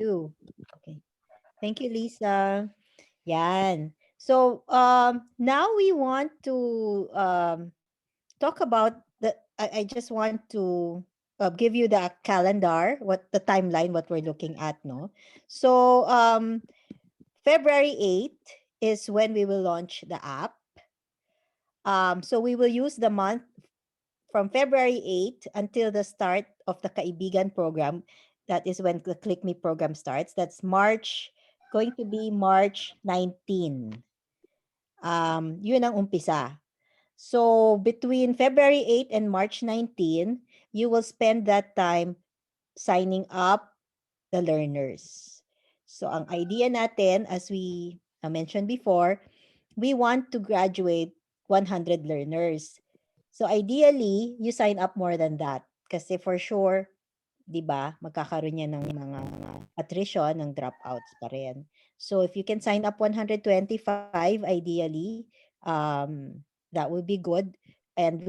you. Okay. Thank you, Lisa. Yan. So, now we want to talk about I just want to give you the calendar, what the timeline, what we're looking at, no? So, February 8th is when we will launch the app. So we will use the month from February 8th until the start of the Kaibigan program. That is when the Click Me program starts. That's going to be March 19. Yun ang umpisa. So between February 8 and March 19, you will spend that time signing up the learners. So ang idea natin, as we mentioned before, we want to graduate 100 learners. So ideally, you sign up more than that. Kasi for sure, 'di ba, magkakaroon yan ng mga attrition, ng dropouts pa rin. So if you can sign up 125 ideally, that will be good. And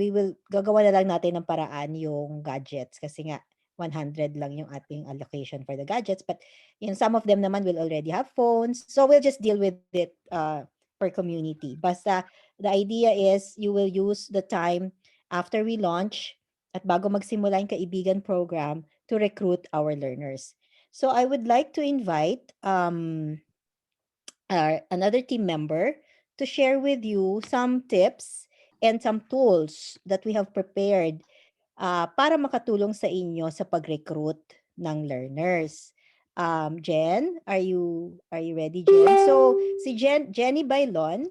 gagawa na lang natin ng paraan yung gadgets kasi nga 100 lang yung ating allocation for the gadgets. But some of them naman will already have phones. So we'll just deal with it per community. Basta the idea is you will use the time after we launch at bago magsimula yung Kaibigan program to recruit our learners. So I would like to invite another team member to share with you some tips and some tools that we have prepared para makatulong sa inyo sa pag-recruit ng learners. Jen, are you ready, Jen? So si Jenny Bailon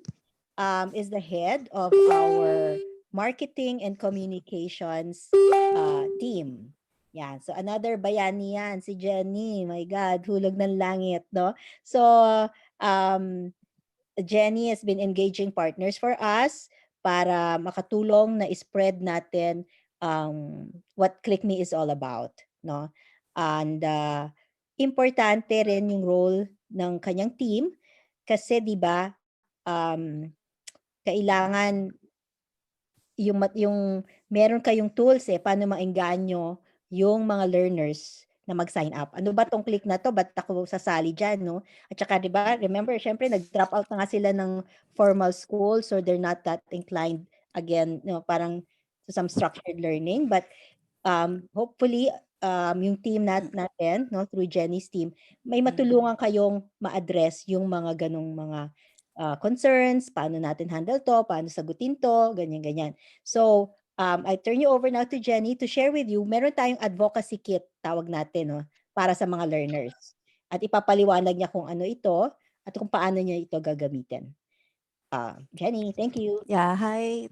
is the head of our marketing and communications team. Yan. So another bayani yan, si Jenny. My God, hulog ng langit, no? So um, Jenny has been engaging partners for us para makatulong na spread natin what ClickMe is all about, no? And importante rin yung role ng kanyang team kasi 'di ba kailangan yung meron kayong tools paano maengganyo yung mga learners na mag-sign up. Ano ba 'tong click na 'to? Ba't ako sasali diyan, no? At saka 'di ba, remember syempre nag-drop out na nga sila ng formal school so they're not that inclined again, parang to some structured learning. But hopefully yung team natin, no, through Jenny's team, may matulungan kayong ma-address yung mga ganong mga concerns, paano natin handle to, paano sagutin to, ganyan-ganyan. So, I turn you over now to Jenny to share with you, meron tayong advocacy kit, tawag natin, no, para sa mga learners. At ipapaliwanag niya kung ano ito at kung paano niya ito gagamitin. Jenny, thank you. Yeah, hi.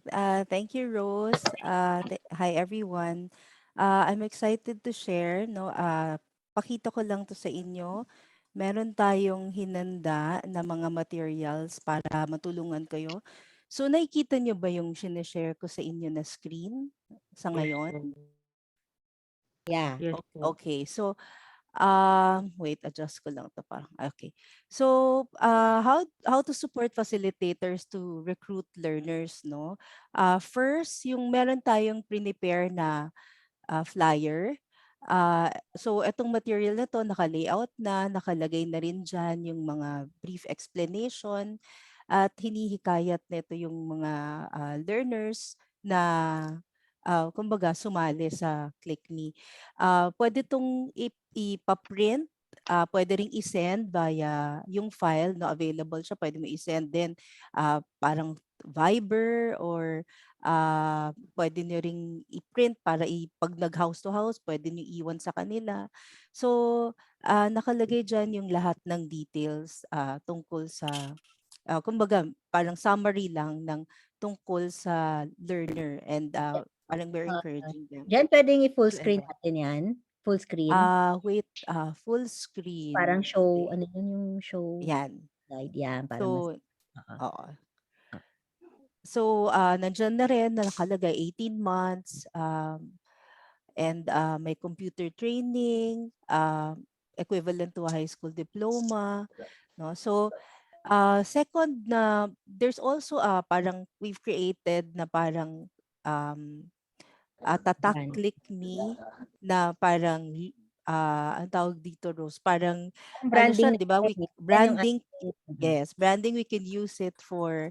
Thank you, Rose. Hi, everyone. I'm excited to share, no? Pakita ko lang to sa inyo. Meron tayong hinanda na mga materials para matulungan kayo. So, nakikita nyo ba yung sinishare ko sa inyo na screen sa ngayon? Yeah. Yes po. Okay. So, wait, adjust ko lang 'to parang okay. So, how to support facilitators to recruit learners, no? First, yung meron tayong prepare na flyer. So etong material na 'to naka-layout na, nakalagay na rin diyan yung mga brief explanation at hinihikayat nito yung mga learners na kumbaga sumali sa ClickMe. Pwede 'tong ipa-print, pwede ring i-send via yung file na available siya, pwede mo i-send din parang Viber or pwede nyo ring i-print para 'pag nag-house to house, pwede nyo iwan sa kanila. So, nakalagay diyan yung lahat ng details tungkol sa kumbaga parang summary lang ng tungkol sa learner and parang we're Uh, encouraging them Jen, pwedeng i-full to screen enroll. natin yan? Full screen? Wait, full Parang screen. show, Wait, ano yun yung show yan. slide yan para mas So, oo. oo. So, nandiyan na rin na nakalagay 18 months and may computer training, equivalent to a high school diploma, no? So, second na there's also parang we've created na parang um, tatak Yan. click me na parang ang tawag dito, Rose, parang Ang ano branding siya, 'di ba? natin, eh, yan yung Branding, ating yes, branding, we can use it for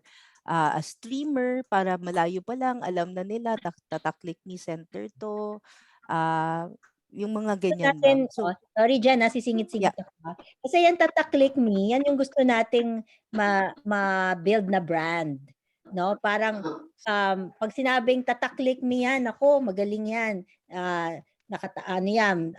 a streamer para malayo pa lang alam na nila tataklik ni center to. Ah, yung mga gusto ganyan natin, ba. oh, So, sorry diyan, yeah. sisingit-singit ako, Kasi yan "Tata-Click Me", yan yung gusto nating ma-build na brand, 'no? Parang, 'pag sinabing "Tata-Click Me" yan, naku magaling yan, ano yan,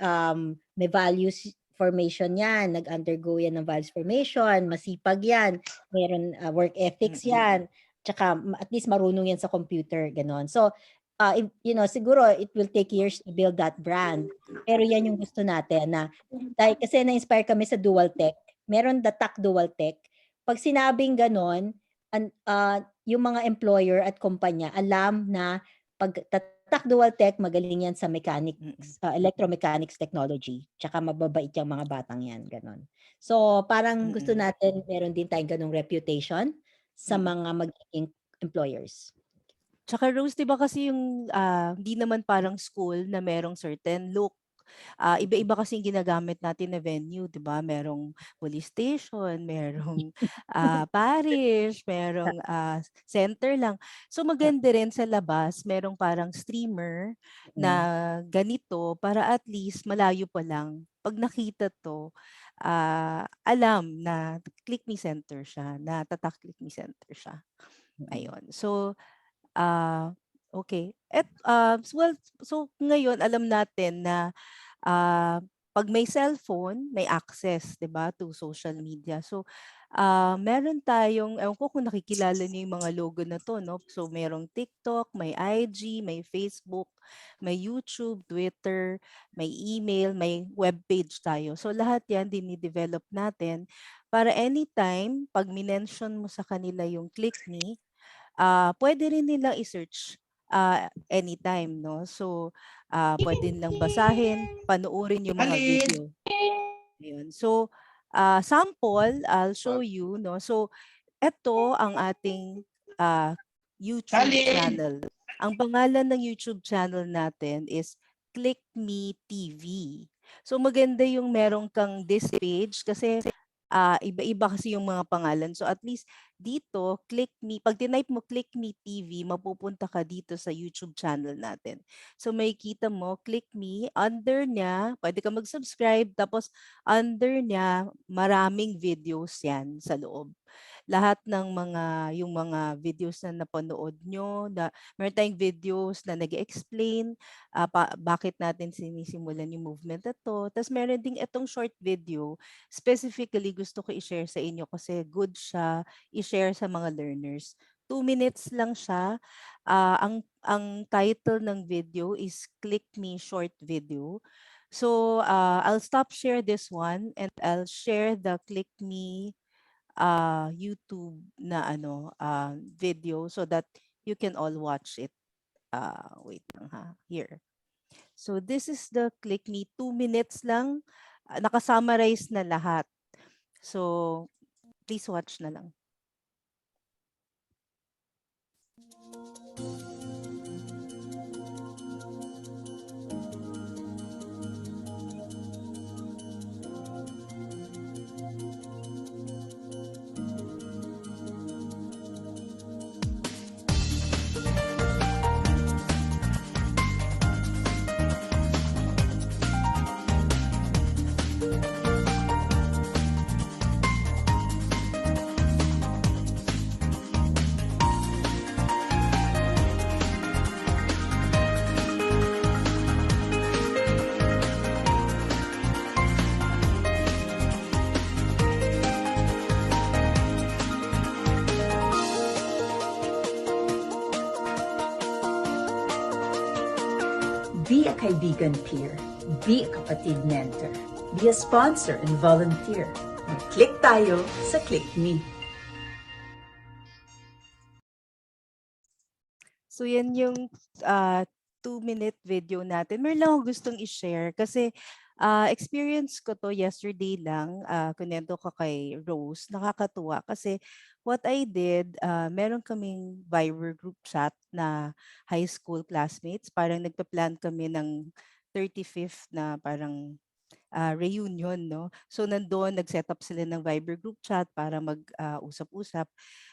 may values formation yan, nag-undergo yan ng values formation, masipag yan, meron, work ethics Mm-mm. yan, tsaka at least marunong yan sa computer, gano'n. So, siguro it will take years to build that brand. Pero yan yung gusto natin na dahil kasi na-inspire kami sa dual tech. Meron the TAC dual tech. Pag sinabing gano'n, yung mga employer at kumpanya alam na pag tatak dual tech magaling yan sa Mm-mm. mechanics, electromechanics technology. Tsaka mababait yung mga batang yan, gano'n. So parang gusto Mm-mm. natin meron din tayong gano'ng reputation sa Mm-mm. mga magiging employers. Tsaka Rose, 'di ba kasi yung hindi naman parang school na merong certain look. Iba-iba kasi yung ginagamit natin na venue, 'di ba? Merong police station, merong parish, merong center lang. So maganda rin sa labas, merong parang streamer na Mm. ganito para at least malayo pa lang. Pag nakita to, alam na Click Me Center siya, na tatak Click Me Center siya. Mm. Ayun. So, okay. Well, so ngayon alam natin na ah, 'pag may cellphone, may access, 'di ba, to social media. So, meron tayong, ewan ko kung nakikilala niyo yung mga logo na 'to, 'no? So, merong TikTok, may IG, may Facebook, may YouTube, Twitter, may email, may webpage tayo. So, lahat 'yan dine-develop natin para anytime 'pag minention mo sa kanila yung Click Me, puwede rin nilang i-search, anytime, 'no. So, puwede nilang basahin, panoorin yung mga video, ayun. So, sample, I'll show you, 'no. So, eto ang ating, YouTube channel. Ang pangalan ng YouTube channel natin is Click Me TV. So, maganda yung meron kang this page kasi iba-iba kasi yung mga pangalan. So at least dito, Click Me, pag tinype mo Click Me TV, mapupunta ka dito sa YouTube channel natin. So makikita mo, Click Me, under niya, pwede ka mag-subscribe, tapos under niya, maraming videos yan sa loob. Lahat ng yung mga videos na napanood nyo, meron tayong videos na nag-explain bakit natin sinisimulan yung movement na to. Tapos meron ding itong short video. Specifically, gusto ko i-share sa inyo kasi good siya i-share sa mga learners. 2 minutes lang siya. Ang title ng video is Click Me Short Video. So, I'll stop share this one and I'll share the Click Me YouTube na video so that you can all watch it. Wait lang ha. Here. So this is the Click Me, 2 minutes lang. Naka-summarize na lahat. So please watch na lang. Be a kaibigan peer. Be a kapatid mentor. Be a sponsor and volunteer. Mag-click tayo sa KLIKme. So yan yung 2-minute video natin. Meron lang ako gustong i-share kasi experience ko to yesterday lang. Kunento ko kay Rose. Nakakatuwa kasi what I did, meron kaming Viber group chat na high school classmates. Parang nagpa-plan kami ng 35th na parang reunion, no? So nandoon nag-set up sila ng Viber group chat para mag-usap-usap.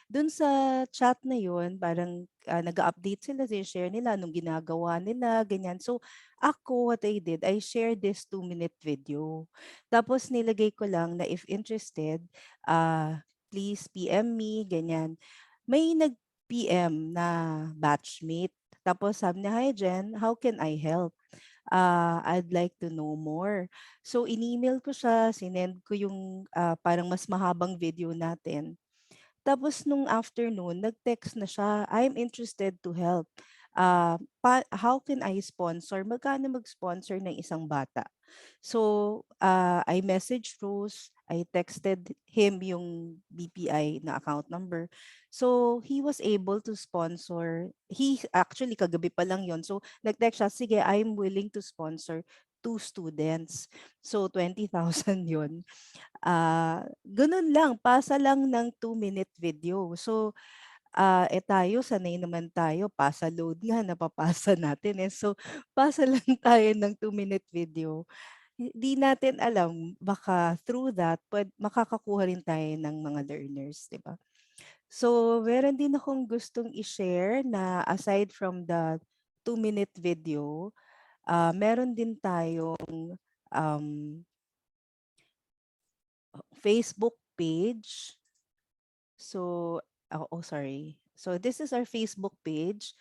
Doon sa chat na 'yon, parang nag-update sila, share nila nung ginagawa nila, ganyan. So ako, what I did, I shared this 2-minute video. Tapos nilagay ko lang na if interested, please PM me, ganyan. May nag-PM na batchmate. Tapos sabi niya, "Hi Jen, how can I help? I'd like to know more." So in-email ko siya, sinend ko yung parang mas mahabang video natin. Tapos nung afternoon, nag-text na siya, "I'm interested to help. How can I sponsor? Magkano mag-sponsor ng isang bata?" So, I messaged Rose, I texted him yung BPI na account number. So, he was able to sponsor. He actually kagabi pa lang yon. So, nag-text siya, "Sige, I'm willing to sponsor 2 students." So, 20,000 yon. Ganun lang, pasa lang ng 2-minute video. So, tayo sanay naman tayo, pasa load nga napapasa natin, eh. So, pasa lang tayo ng 2-minute video. Hindi natin alam baka through that makakakuha rin tayo ng mga learners, 'di ba? So, meron din akong gustong i-share na aside from the 2-minute video, meron din tayong um, Facebook page. So, sorry. So, this is our Facebook page.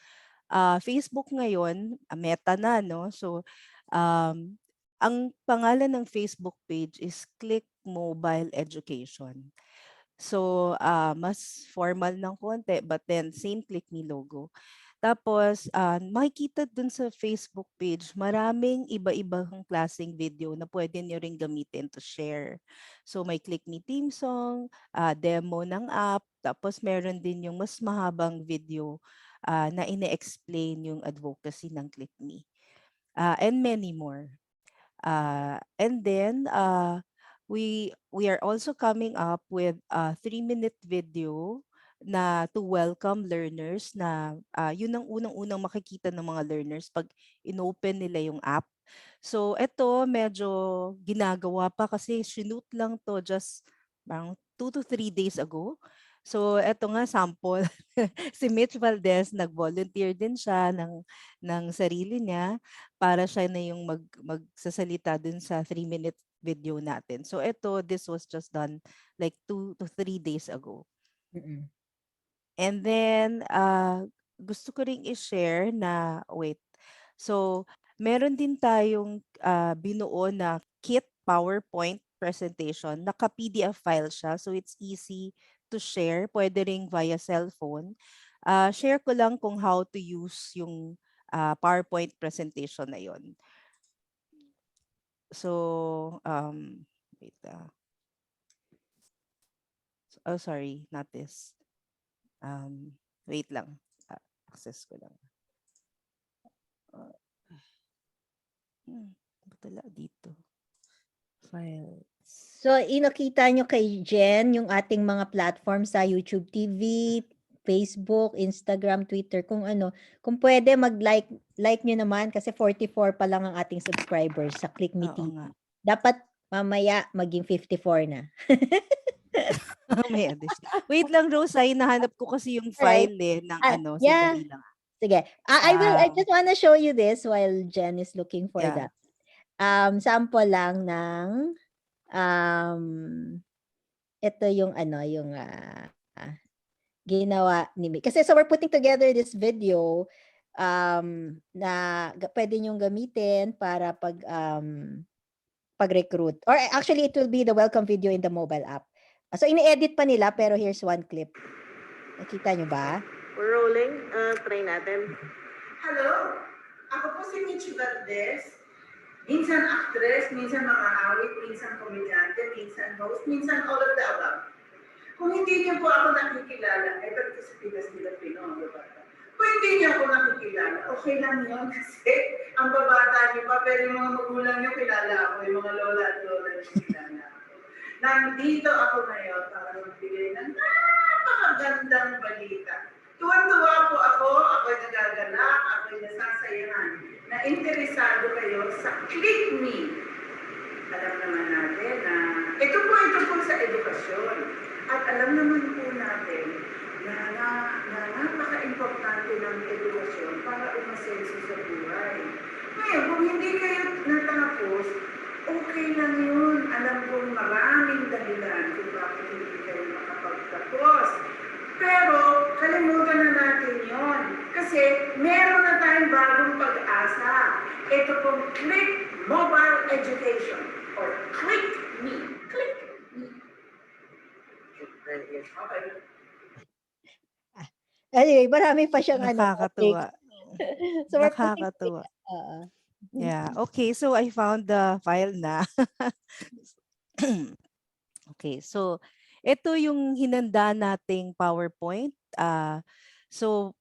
Facebook ngayon, Meta na, no? So, um, ang pangalan ng Facebook page is Click Mobile Education. So, mas formal ng konti, but then same Click Me logo. Tapos, makikita dun sa Facebook page, maraming iba-ibang klaseng video na pwede nyo ring gamitin to share. So, may Click Me theme song, demo ng app, tapos meron din yung mas mahabang video na ine-explain yung advocacy ng Click Me. And many more. And then we are also coming up with a 3-minute video na to welcome learners na yun ang unang-unang makikita ng mga learners pag inopen nila yung app. So eto medyo ginagawa pa kasi shoot lang to just parang 2 to 3 days ago. So eto nga sample. Si Mitch Valdez nag-volunteer din siya ng sarili niya para siya na yung magsasalita dun sa 3-minute video natin. So this was just done like 2 to 3 days ago. Mm. And then, gusto ko ring i-share na, wait. So, meron din tayong binuo na kit PowerPoint presentation. Naka-PDF file siya. So, it's easy to share. Pwede ring via cellphone. Share ko lang kung how to use yung PowerPoint presentation na yon. So, wait. Oh, sorry, not this. Wait lang. Access ko lang. Batala dito. Files. So, inakita nyo kay Jen yung ating mga platform sa YouTube TV, Facebook, Instagram, Twitter, kung ano. Kung pwede, like nyo naman kasi 44 pa lang ang ating subscribers sa KLIKme Oo TV. nga. Dapat mamaya maging 54 na. May addition. Wait lang, Rose, nahanap ko kasi yung Alright. file ng Yeah. sandali lang. Sige. I just wanna show you this while Jen is looking for Yeah. that. Sample lang ng ito yung yung ginawa ni May. Kasi so we're putting together this video na pwede niyong gamitin para pag-recruit. Or actually, it will be the welcome video in the mobile app. So, ini-edit pa nila, pero here's one clip. Nakita nyo ba? We're rolling. Try natin. Hello! Ako po si Mitch Valdez. Minsan actress, minsan makahawit, minsan komedyante, minsan host, minsan all of the above. Kung hindi niyo po ako nakikilala, ay ba't sa Pinas-Pilipino, diba? Kung hindi niyo ako nakikilala, okay lang yun kasi ang babata niyo pa, pero yung mga magulang niyo kilala ako, yung mga lola at lola niyo kilala ako. Nandito ako ngayon para magbigay ng napakagandang balita. Tuwan-tuwa po ako'y nagagalak, ako'y nasasayahan, na interesado kayo sa Click Me. Alam sa edukasyon. At alam naman po natin na napaka-importante ng edukasyon para umasenso sa buhay. Ngayon, kung hindi kayo natapos, okay lang yun. Alam kong maraming dahilan kung bakit hindi kayo makapagtapos. Pero kalimutan na natin yon. Kasi meron na tayong bagong pag-asa. Ito pong Click Mobile Education or KLIKme. KLIKme. Okay. Anyway, marami pa siyang Nakakatuwa. topics. So we're putting Nakakatuwa. uh, Yeah. Okay, so I found the file na. Okay, so ito yung hinanda nating PowerPoint. So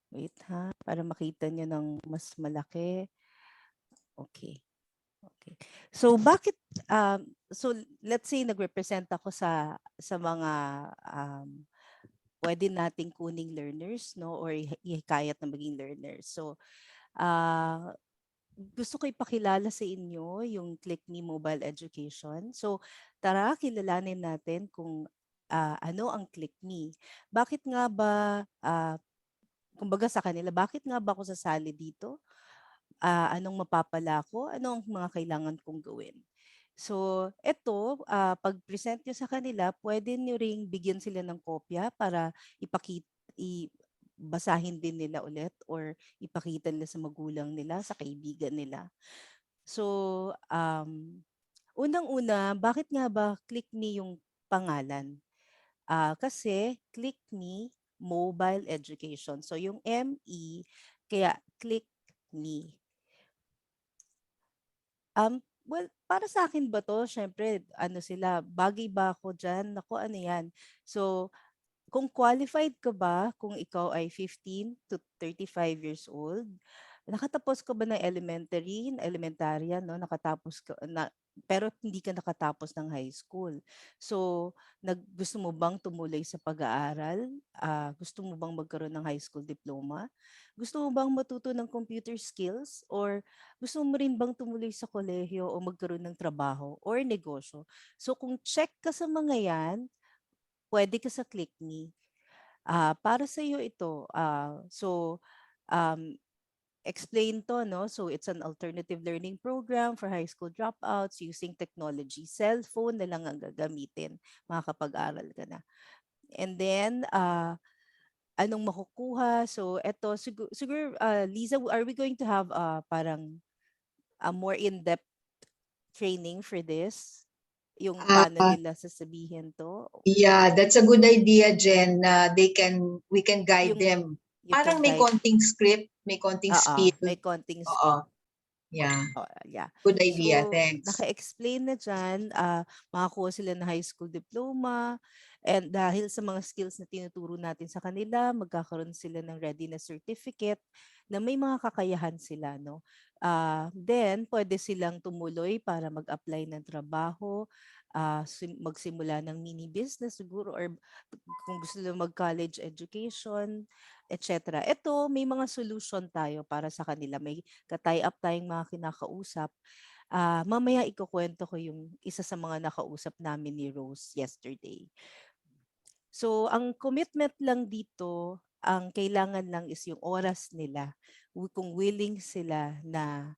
wait ha, para makita nyo ng mas malaki. Okay. Okay. So bakit so let's say nagrepresent ako sa mga pwede nating kuning learners, no, or ihikayat na maging learners. So gusto ko ipakilala sa inyo yung KLIKme Mobile Education. So tara, kilalanin natin kung ano ang KLIKme. Bakit nga ba kumbaga sa kanila, bakit nga ba ako sasali dito? Anong mapapala ko? Ano ang mga kailangan kong gawin? So, ito, pag-present nyo sa kanila, pwede nyo ring bigyan sila ng kopya para basahin din nila ulit or ipakita nila sa magulang nila, sa kaibigan nila. So, unang-una, bakit nga ba KLIKme yung pangalan? Kasi KLIKme Mobile Education. So, yung ME, kaya KLIKme. Well, para sa akin ba to? Syempre, ano sila, bagay ba ako dyan? Naku, ano yan? So, kung qualified ka ba, kung ikaw ay 15 to 35 years old, nakatapos ka ba ng elementary, no? Nakatapos ka na, pero hindi ka nakatapos ng high school. So, gusto mo bang tumuloy sa pag-aaral? Gusto mo bang magkaroon ng high school diploma? Gusto mo bang matuto ng computer skills? Or gusto mo rin bang tumuloy sa kolehiyo o magkaroon ng trabaho or negosyo? So, kung check ka sa mga yan, pwede ka sa KLIKme. Para sa iyo ito. Um, explain to, no? So it's an alternative learning program for high school dropouts using technology. Cellphone na lang ang gagamitin. Makakapag-aral ka na. And then, anong makukuha? So ito, siguro, Liza, are we going to have parang a more in-depth training for this? Yung paano Uh, nila sasabihin to? yeah, that's a good idea, Jen. We can guide Yung them. you can Parang may guide. konting script, may konting spiel. May konting Oo, yeah. yeah. Good idea, So, thanks. naka-explain na dyan, makakuha sila ng high school diploma, and dahil sa mga skills na tinuturo natin sa kanila, magkakaroon sila ng readiness certificate na may mga kakayahan sila, no? Then, pwede silang tumuloy para mag-apply ng trabaho, magsimula ng mini business siguro, or kung gusto nila mag-college education, etc. Ito, may mga solution tayo para sa kanila. May ka-tie up tayong mga kinakausap. Mamaya ikukwento ko yung isa sa mga nakausap namin ni Rose yesterday. So, ang commitment lang dito, ang kailangan lang is yung oras nila. Kung willing sila na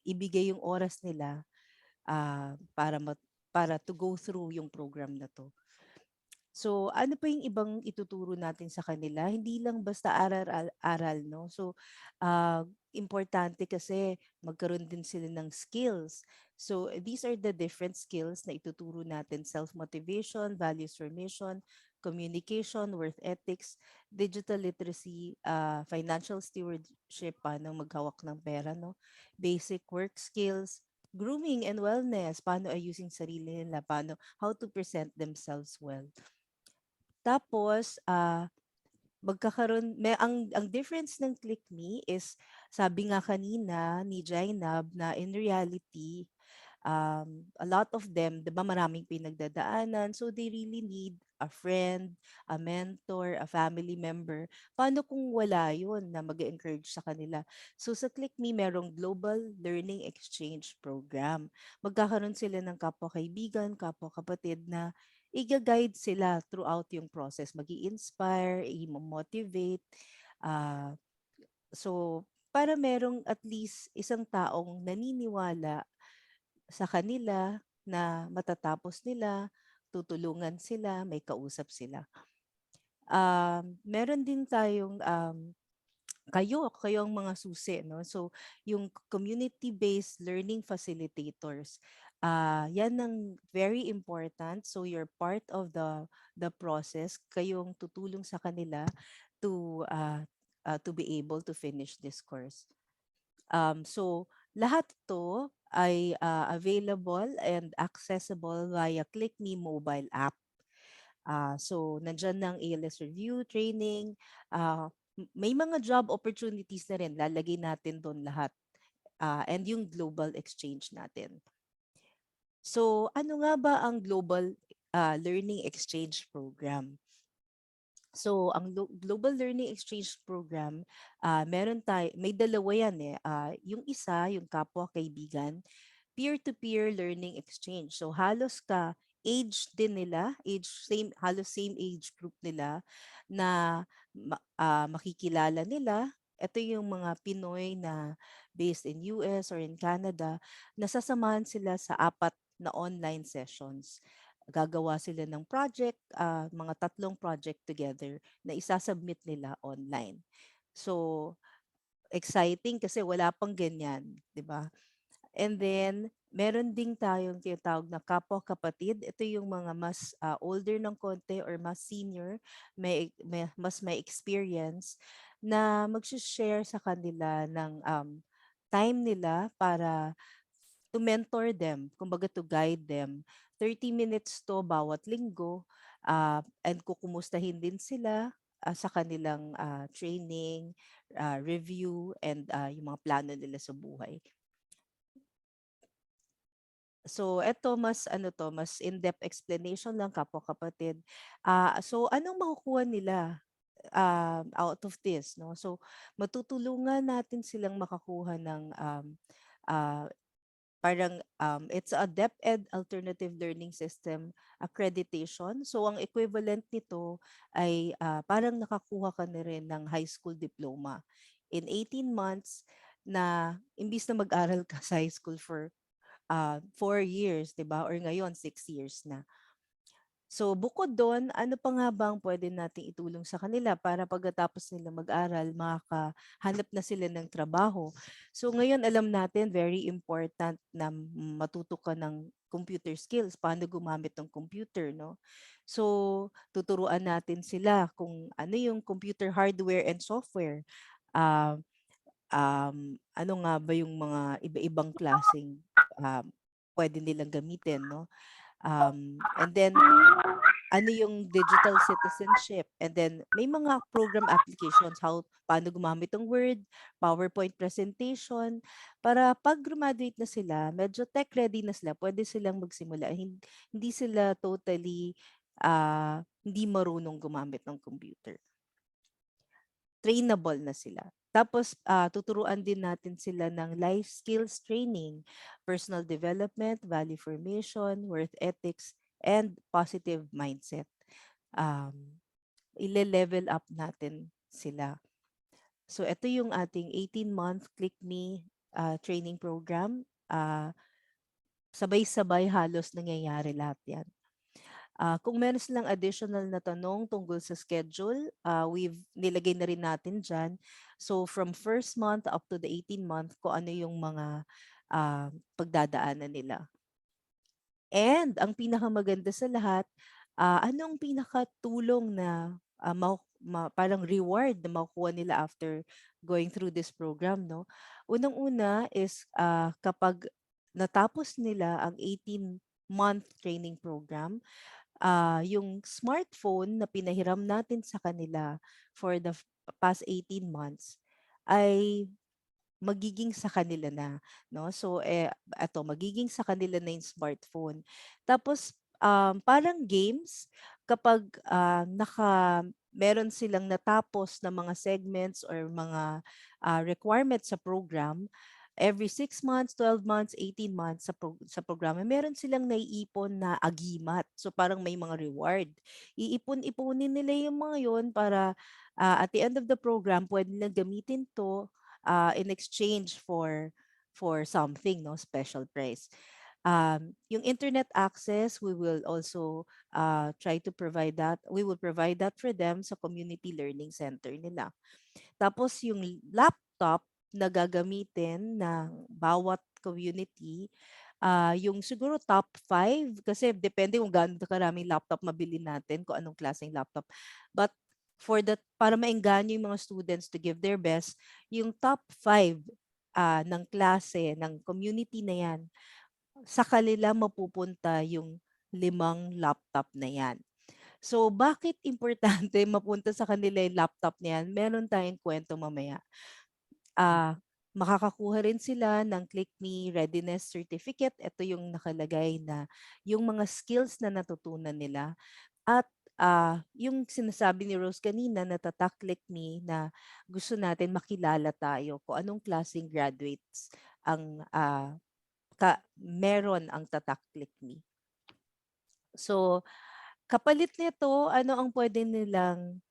ibigay yung oras nila para to go through yung program na to. So, ano pa yung ibang ituturo natin sa kanila? Hindi lang basta aral, no? So, importante kasi magkaroon din sila ng skills. So, these are the different skills na ituturo natin. Self-motivation, values formation, communication, worth ethics, digital literacy, financial stewardship, paano maghawak ng pera, no? Basic work skills, grooming and wellness, paano ayusin sarili nila, how to present themselves well. Tapos, ang difference ng KLIKme is, sabi nga kanina ni Jainab na in reality, A lot of them, 'di ba, maraming pinagdadaanan, so they really need a friend, a mentor, a family member. Paano kung wala yun na mag-encourage sa kanila? So sa ClickMe, merong Global Learning Exchange Program. Magkakaroon sila ng kapwa-kaibigan, kapwa-kapatid na iga-guide sila throughout yung process. Mag-i-inspire, i-motivate. ah so, para merong at least isang taong naniniwala sa kanila na matatapos nila, tutulungan sila, may kausap sila. Meron din tayong kayo ang mga susi, no? So, yung community-based learning facilitators, yan ang very important. So, you're part of the process. Kayong tutulong sa kanila to be able to finish this course. So, lahat to ay available and accessible via ClickMe mobile app. So, nandyan ng ALS review, training, may mga job opportunities na rin, lalagay natin doon lahat. And yung global exchange natin. So, ano nga ba ang Global Learning Exchange Program? So, ang Global Learning Exchange Program, may dalawa yan eh. Yung isa, yung kapwa-kaibigan, peer-to-peer learning exchange. So, age din nila, halos same age group nila na makikilala nila. Ito yung mga Pinoy na based in US or in Canada, nasasamahan sila sa 4 na online sessions. Gagawa sila ng project, mga 3 project together na isasubmit nila online. So, exciting kasi wala pang ganyan, 'di ba? And then, meron ding tayong tinatawag na kapwa-kapatid. Ito yung mga mas older ng konti or mas senior, mas may experience na mag-share sa kanila ng time nila para to mentor them, kumbaga to guide them. 30 minutes to bawat linggo, and kukumustahin din sila sa kanilang training, review, and yung mga plano nila sa buhay. So eto mas in-depth explanation lang, kapwa-kapatid. So anong makukuha nila out of this, no? So matutulungan natin silang makakuha ng ah, it's a DepEd Alternative Learning System accreditation. So ang equivalent nito ay parang nakakuha ka na rin ng high school diploma in 18 months na imbis na mag-aral ka sa high school for 4 years, 'di ba? Or ngayon 6 years na. So bukod doon, ano pa nga ba ang pwede nating itulong sa kanila para pagkatapos nila mag-aral, makakahanap na sila ng trabaho? So ngayon alam natin, very important na matuto ka ng computer skills, paano gumamit ng computer, no? So tuturuan natin sila kung ano yung computer hardware and software. Ah, ano nga ba yung mga iba-ibang klaseng pwede nilang gamitin, no? And then, ano yung digital citizenship? And then, may mga program applications, paano gumamit ng Word, PowerPoint presentation, para pag graduate na sila, medyo tech ready na sila, pwede silang magsimula. Hindi sila totally, hindi marunong gumamit ng computer. Trainable na sila. Tapos, tuturuan din natin sila ng life skills training, personal development, value formation, worth ethics, and positive mindset. Ile-level up natin sila. So, ito yung ating 18-month ClickMe training program. Sabay-sabay halos nangyayari lahat yan. Kung meron silang additional na tanong tungkol sa schedule, we've nilagay na rin natin dyan. So from first month up to the 18-month, kung ano yung mga pagdadaanan nila. And ang pinakamaganda sa lahat, anong pinakatulong na parang reward na makukuha nila after going through this program, no? Unang-una is kapag natapos nila ang 18-month training program, yung smartphone na pinahiram natin sa kanila for the past 18 months ay magiging sa kanila na, no? So eto magiging sa kanila na yung smartphone. Tapos parang games kapag meron silang natapos na mga segments or mga requirements sa program, every 6 months, 12 months, 18 months sa programa, meron silang naiipon na agimat. So parang may mga reward. Iipon-ipunin nila yung mga yon para at the end of the program, pwede nilang gamitin to in exchange for something, no, special prize. Yung internet access, we will also try to provide that. We will provide that for them sa community learning center nila. Tapos yung laptop na gagamitin ng bawat community, yung siguro top 5 kasi depende kung gaano karaming laptop mabili natin, kung anong klaseng laptop. But para maengganyo yung mga students to give their best, yung top 5 ng klase, ng community na yan, sa kanila mapupunta yung 5 laptop na yan. So, bakit importante mapunta sa kanila yung laptop na yan? Meron tayong kwento mamaya. Makakakuha rin sila ng KLIKme Readiness Certificate. Ito yung nakalagay na yung mga skills na natutunan nila. At yung sinasabi ni Rose kanina na tatak KLIKme na gusto natin makilala tayo kung anong klaseng graduates ang meron ang tatak KLIKme. So, kapalit nito, ano ang pwede nilang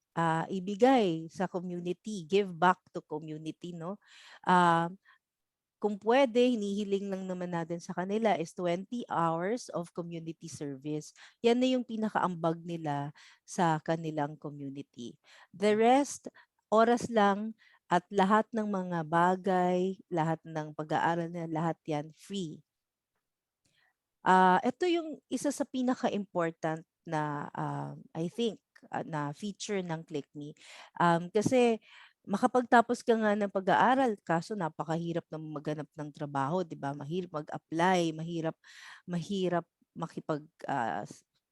ibigay sa community, give back to community, no? Ah, kung pwede, hinihiling lang naman natin sa kanila is 20 hours of community service. Yan na yung pinakaambag nila sa kanilang community. The rest, oras lang at lahat ng mga bagay, lahat ng pag-aaral na lahat yan free. Ito yung isa sa pinaka-important na I think na feature ng KLIKme. Kasi makapagtapos ka nga ng pag-aaral, kaso napakahirap na maghanap ng trabaho, 'di ba? Mahirap mag-apply, mahirap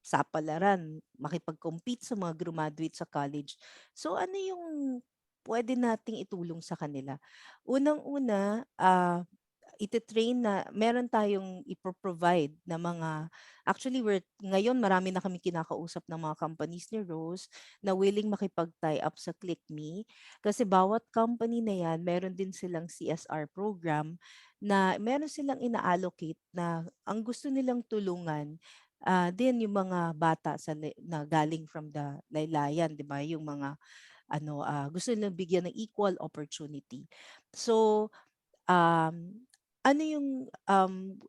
sapalaran, makipag-compete sa mga graduate sa college. So ano yung pwede nating itulong sa kanila? Unang-una, ite-train na meron tayong ipo-provide na mga actually ngayon marami na kami kinakausap ng mga companies ni Rose na willing makipag-tie up sa KLIKme kasi bawat company na yan meron din silang CSR program na meron silang ina-allocate na ang gusto nilang tulungan din yung mga bata na galing from the laylayan, 'di ba? Yung mga gusto nilang bigyan ng equal opportunity. So ano yung,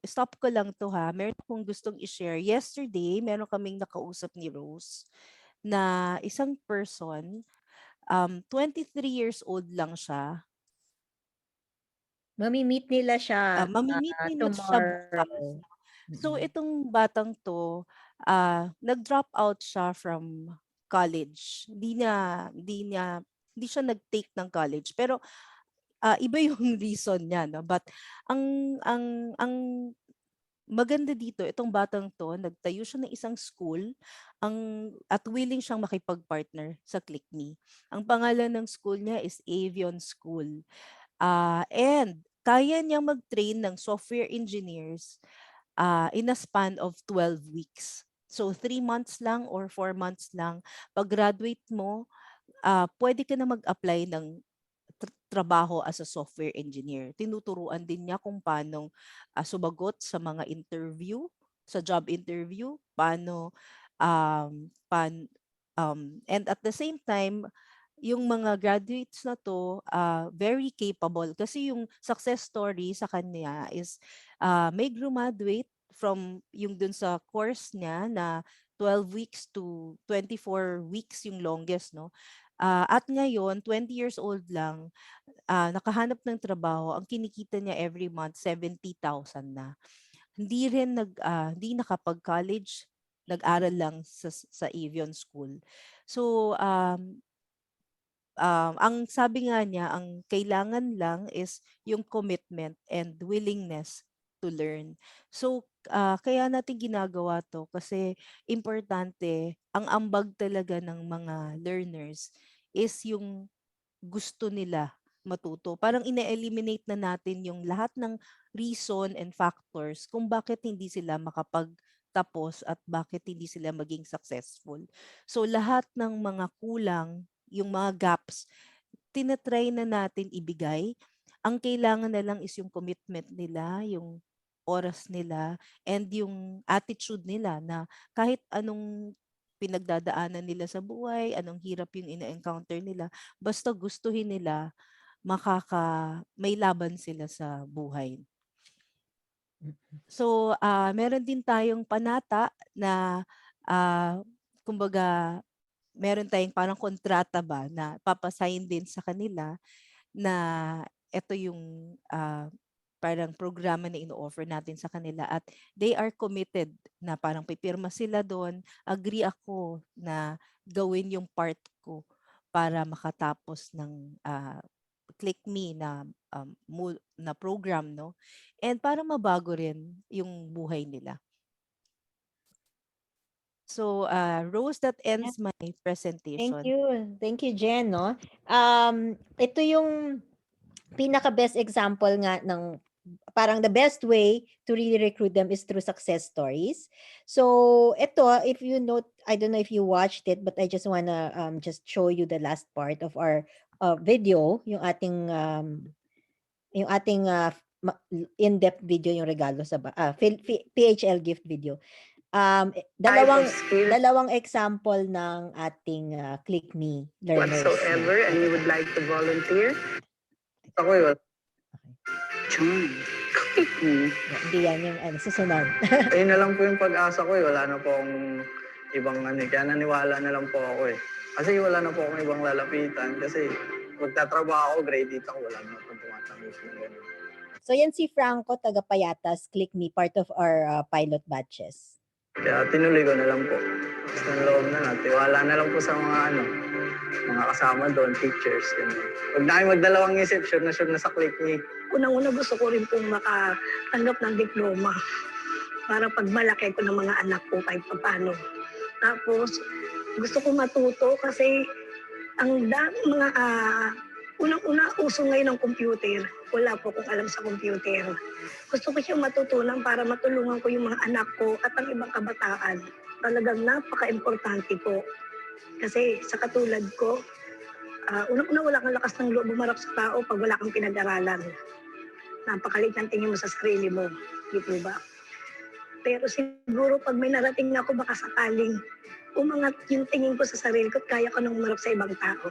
stop ko lang 'to ha, meron akong gustong i-share. Yesterday, meron kaming nakausap ni Rose na isang person, 23 years old lang siya. Mami-meet nila siya, Mami-meet nila siya bukas. tomorrow. So Mm. itong batang 'to, nag-drop out siya from college. Hindi siya nag-take ng college pero iba yung reason niya 'no, but ang maganda dito itong batang 'to nagtayo siya ng isang school at willing siyang makipag-partner sa KLIKme. Ang pangalan ng school niya is Avion School. And kaya niyang mag-train ng software engineers in a span of 12 weeks. So 3 months lang or 4 months lang, pag-graduate mo, puwede ka na mag-apply ng trabaho as a software engineer. Tinuturuan din niya kung paano sumagot sa mga interview, sa job interview, and at the same time, yung mga graduates na to, very capable. Kasi yung success story sa kanya is may graduate from yung dun sa course niya na 12 weeks to 24 weeks yung longest, no? At ngayon, 20 years old lang, nakahanap ng trabaho, ang kinikita niya every month 70,000 na. Hindi nakapag-college, nag-aral lang sa Avion School. So, ang sabi nga niya, ang kailangan lang is yung commitment and willingness to learn. So, kaya natin ginagawa 'to kasi importante, ang ambag talaga ng mga learners is yung gusto nila matuto. Parang ine-eliminate na natin yung lahat ng reason and factors kung bakit hindi sila makapagtapos at bakit hindi sila maging successful. So lahat ng mga kulang, yung mga gaps, tinatry na natin ibigay. Ang kailangan na lang is yung commitment nila, yung oras nila, and yung attitude nila na kahit anong pinagdadaanan nila sa buhay, anong hirap yung ina-encounter nila, basta gustuhin nila, may laban sila sa buhay. So, meron din tayong panata na kumbaga meron tayong parang kontrata ba na papasign din sa kanila na ito yung parang programa na ino-offer natin sa kanila at they are committed na parang pipirma sila doon, agree ako na gawin yung part ko para makatapos ng KLIKme na program, no? And para mabago rin yung buhay nila. So, Rose, that ends my Thank presentation. you. Thank you, Jen, no? Ito yung pinaka-best example nga ng parang the best way to really recruit them is through success stories. So, ito, if you note, I don't know if you watched it, but I just wanna just show you the last part of our video, yung ating in-depth video yung regalo sa PHL gift video. Dalawang example ng ating KLIKme learners. Whatsoever, and you would like to volunteer? Ako John. Hindi yan yung susunod. Ayun na lang po yung pag-asa ko Wala na po akong ibang kaya naniwala na lang po ako Kasi wala na po akong ibang lalapitan kasi magtatrabaho ako, grade 8 ako, wala na po tumatangis na gano'n. So yan si Franco, taga Payatas, KLIKme, part of our pilot batches. Kaya tinuloy ko na lang po. Gusto ng loob na tiwala na lang po sa mga kasama doon, teachers. Ganun. Huwag na kayo magdalawang isip, sure na sa KLIKme. Unang-una gusto ko rin pong makatanggap ng diploma para pagmalaki ko ng mga anak ko kahit paano. Tapos, gusto ko matuto kasi ang mga unang-una uso ngayon ng computer. Wala po kong alam sa computer. Gusto ko siyang matutunan para matulungan ko yung mga anak ko at ang ibang kabataan. Talagang napaka-importante po. Kasi sa katulad ko, unang-una wala kang lakas ng loob bumarap sa tao pag wala kang pinag-aralan. Napakalit ng tingin mo sa sarili mo. Di po ba? Pero siguro pag may narating ako, baka sakaling umangat yung tingin ko sa sarili ko at kaya ko nang umarap sa ibang tao.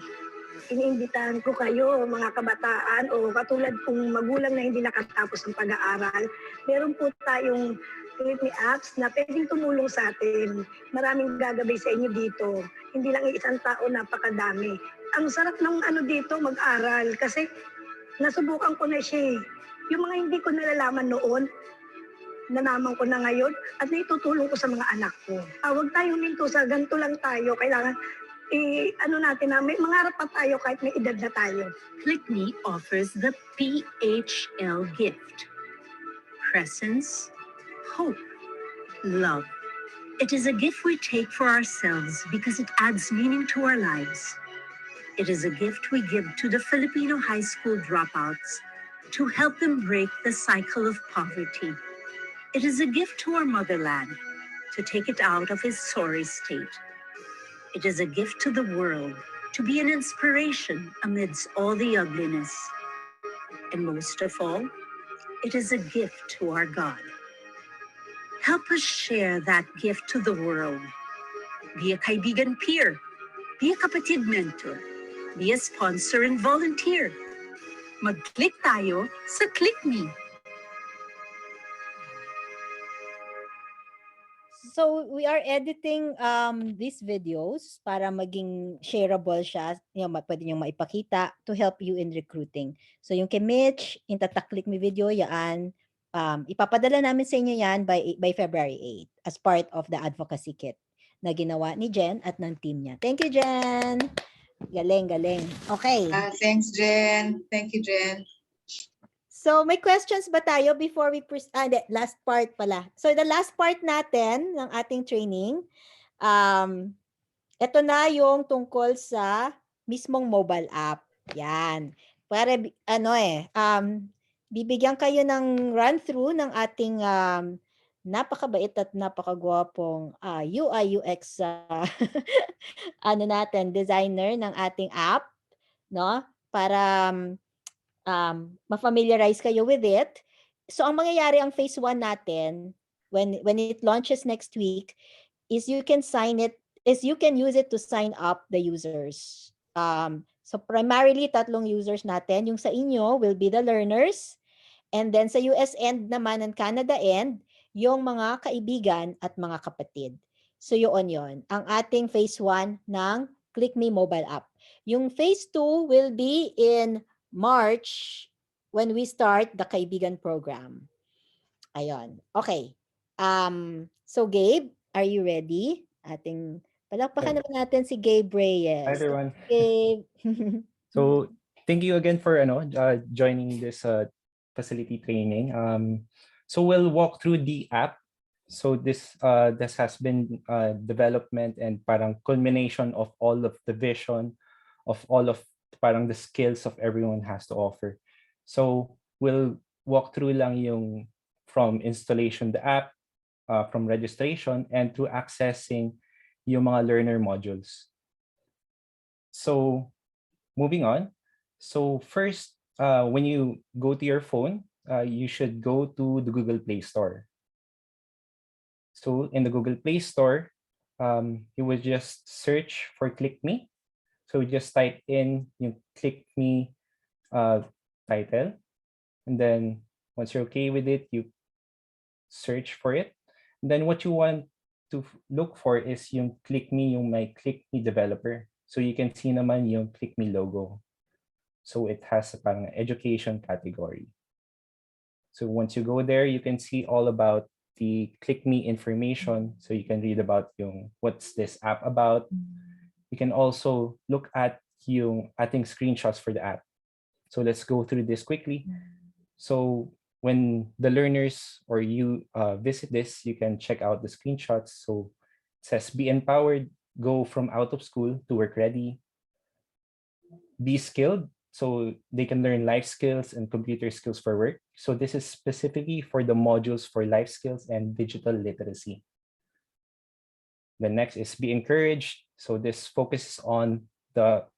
Iniimbitahan ko kayo, mga kabataan o katulad kong magulang na hindi nakatapos ng pag-aaral. Meron po tayong KLIKme apps na pwedeng tumulong sa atin. Maraming gagabay sa inyo dito. Hindi lang isang tao, napakadami. Ang sarap ng dito, mag-aral kasi nasubukan ko na siya. Yung mga hindi ko nalalaman noon, nanaman ko na ngayon at naitutulong ko sa mga anak ko. Huwag tayong minto sa ganito lang tayo. Kailangan natin na may mangarap pa tayo kahit may edad na tayo. KLIKme offers the PHL gift. Presence, hope, love. It is a gift we take for ourselves because it adds meaning to our lives. It is a gift we give to the Filipino high school dropouts to help them break the cycle of poverty. It is a gift to our motherland to take it out of its sorry state. It is a gift to the world to be an inspiration amidst all the ugliness. And most of all, it is a gift to our God. Help us share that gift to the world. Be a Kaibigan peer. Be a kapatid mentor. Be a sponsor and volunteer. Mag-click tayo sa KLIKme. So we are editing these videos para maging shareable siya, pwede nyo maipakita to help you in recruiting. So yung kay Mitch, yung KLIKme video, yan, ipapadala namin sa inyo yan by February 8 as part of the advocacy kit na ginawa ni Jen at ng team niya. Thank you, Jen! Galing. Okay. Thanks, Jen. Thank you, Jen. So, may questions ba tayo before we last part pala. So, the last part natin ng ating training, ito na yung tungkol sa mismong mobile app. Yan. para bibigyan kayo ng run-through ng ating napakabait at napakagwapong UI UX natin designer ng ating app, no? Para ma-familiarize kayo with it. So ang mangyayari ang phase 1 natin when it launches next week is you can use it to sign up the users. So primarily tatlong users natin. Yung sa inyo will be the learners, and then sa US end naman and Canada end, yung mga kaibigan at mga kapatid. So yun. Ang ating phase 1 ng KLIKme mobile app. Yung phase 2 will be in March when we start the Kaibigan program. Ayun. Okay. So Gabe, are you ready? Palakpakan Yeah. naman natin si Gabe Hi Reyes. everyone. Gabe. So thank you again for joining this facility training. So we'll walk through the app. So this has been development and parang culmination of all of the vision of all of parang the skills of everyone has to offer. So we'll walk through lang yung from installation the app, from registration and through accessing yung mga learner modules. So moving on. So first, when you go to your phone, you should go to the Google Play Store. So in the Google Play Store, you would just search for KLIKme. So just type in yung KLIKme title. And then once you're okay with it, you search for it. And then what you want to look for is yung KLIKme, yung my KLIKme developer. So you can see naman yung KLIKme logo. So it has a parang education category. So once you go there, you can see all about the KLIKme information. So you can read about yung what's this app about. You can also look at yung ating screenshots for the app. So let's go through this quickly. So when the learners or you visit this, you can check out the screenshots. So it says be empowered, go from out of school to work ready, be skilled, so they can learn life skills and computer skills for work. So this is specifically for the modules for life skills and digital literacy. The next is be encouraged. So this focuses on the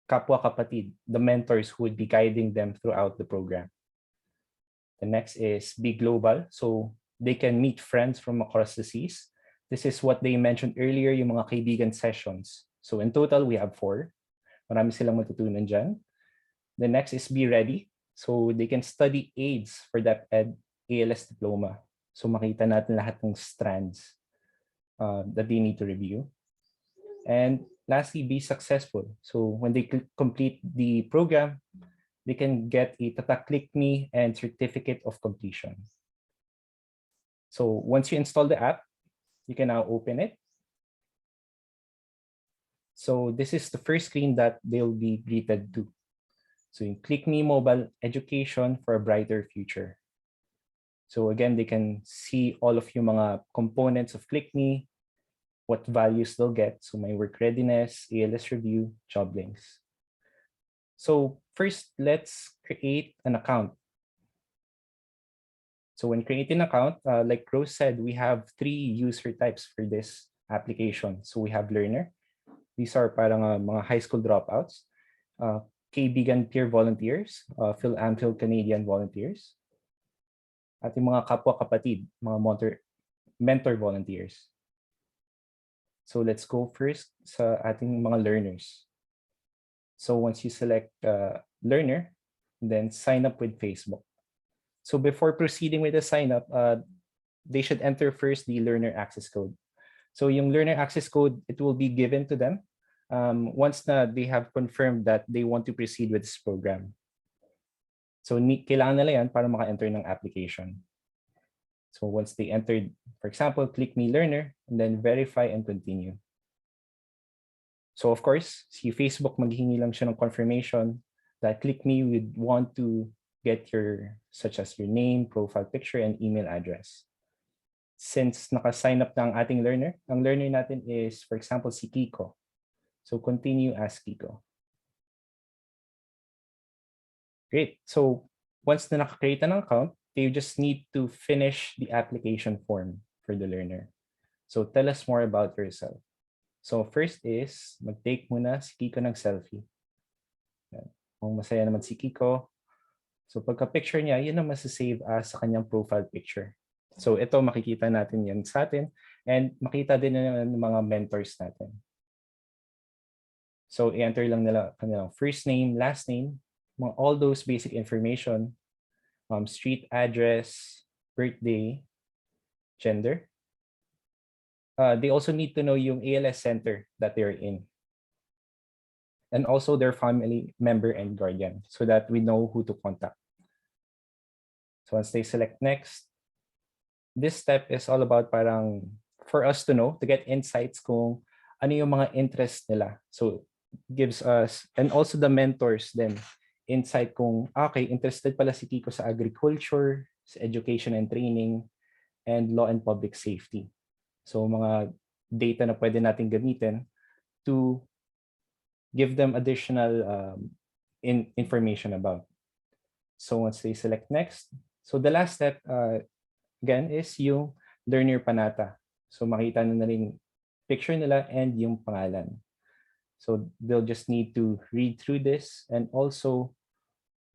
kapwa kapatid, the mentors who would be guiding them throughout the program. The next is be global. So they can meet friends from across the seas. This is what they mentioned earlier, yung mga kaibigan sessions. So in total, we have 4. Marami silang matutunan dyan. The next is be ready. So they can study aids for that ALS diploma. So makita natin lahat ng strands that they need to review. And lastly, be successful. So when they complete the program, they can get a Tata KLIKme and certificate of completion. So once you install the app, you can now open it. So this is the first screen that they'll be greeted to. So in KLIKme Mobile Education for a Brighter Future. So again, they can see all of yung mga components of KLIKme, what values they'll get. So my work readiness, ALS review, job links. So first, let's create an account. So when creating an account, like Rose said, we have 3 user types for this application. So we have learner. These are parang mga high school dropouts. Kaibigan peer volunteers, Phil Canadian volunteers, at yung mga kapwa kapatid, mga mentor volunteers. So let's go first sa ating mga learners. So once you select learner, then sign up with Facebook. So before proceeding with the sign up, they should enter first the learner access code. So yung learner access code, it will be given to them once na they have confirmed that they want to proceed with this program. So kailangan nila yan para maka-enter ng application. So once they entered, for example, KLIKme Learner, and then verify and continue. So of course, si Facebook maghihingi lang siya ng confirmation that KLIKme would want to get such as your name, profile picture, and email address. Since naka-sign up na ang ating learner, ang learner natin is, for example, si Kiko. So continue as Kiko. Great. So once na nakakreate ng account, they just need to finish the application form for the learner. So tell us more about yourself. So first is, mag-take muna si Kiko ng selfie. Yan. Kung masaya naman si Kiko, so pagka-picture niya, yun ang masasave as sa kanyang profile picture. So ito, makikita natin yan sa atin and makita din ng mga mentors natin. So i-enter lang nila kanilang first name, last name, all those basic information, street address, birthday, gender. They also need to know yung ALS center that they're in. And also their family member and guardian so that we know who to contact. So once they select next, this step is all about parang for us to know, to get insights kung ano yung mga interest nila. So gives us, and also the mentors then, insight kung, okay, interested pala si Kiko sa agriculture, sa education and training, and law and public safety. So mga data na pwede natin gamitin to give them additional information about. So once they select next, so the last step again is yung learner panata. So makita na rin picture nila and yung pangalan. So they'll just need to read through this, and also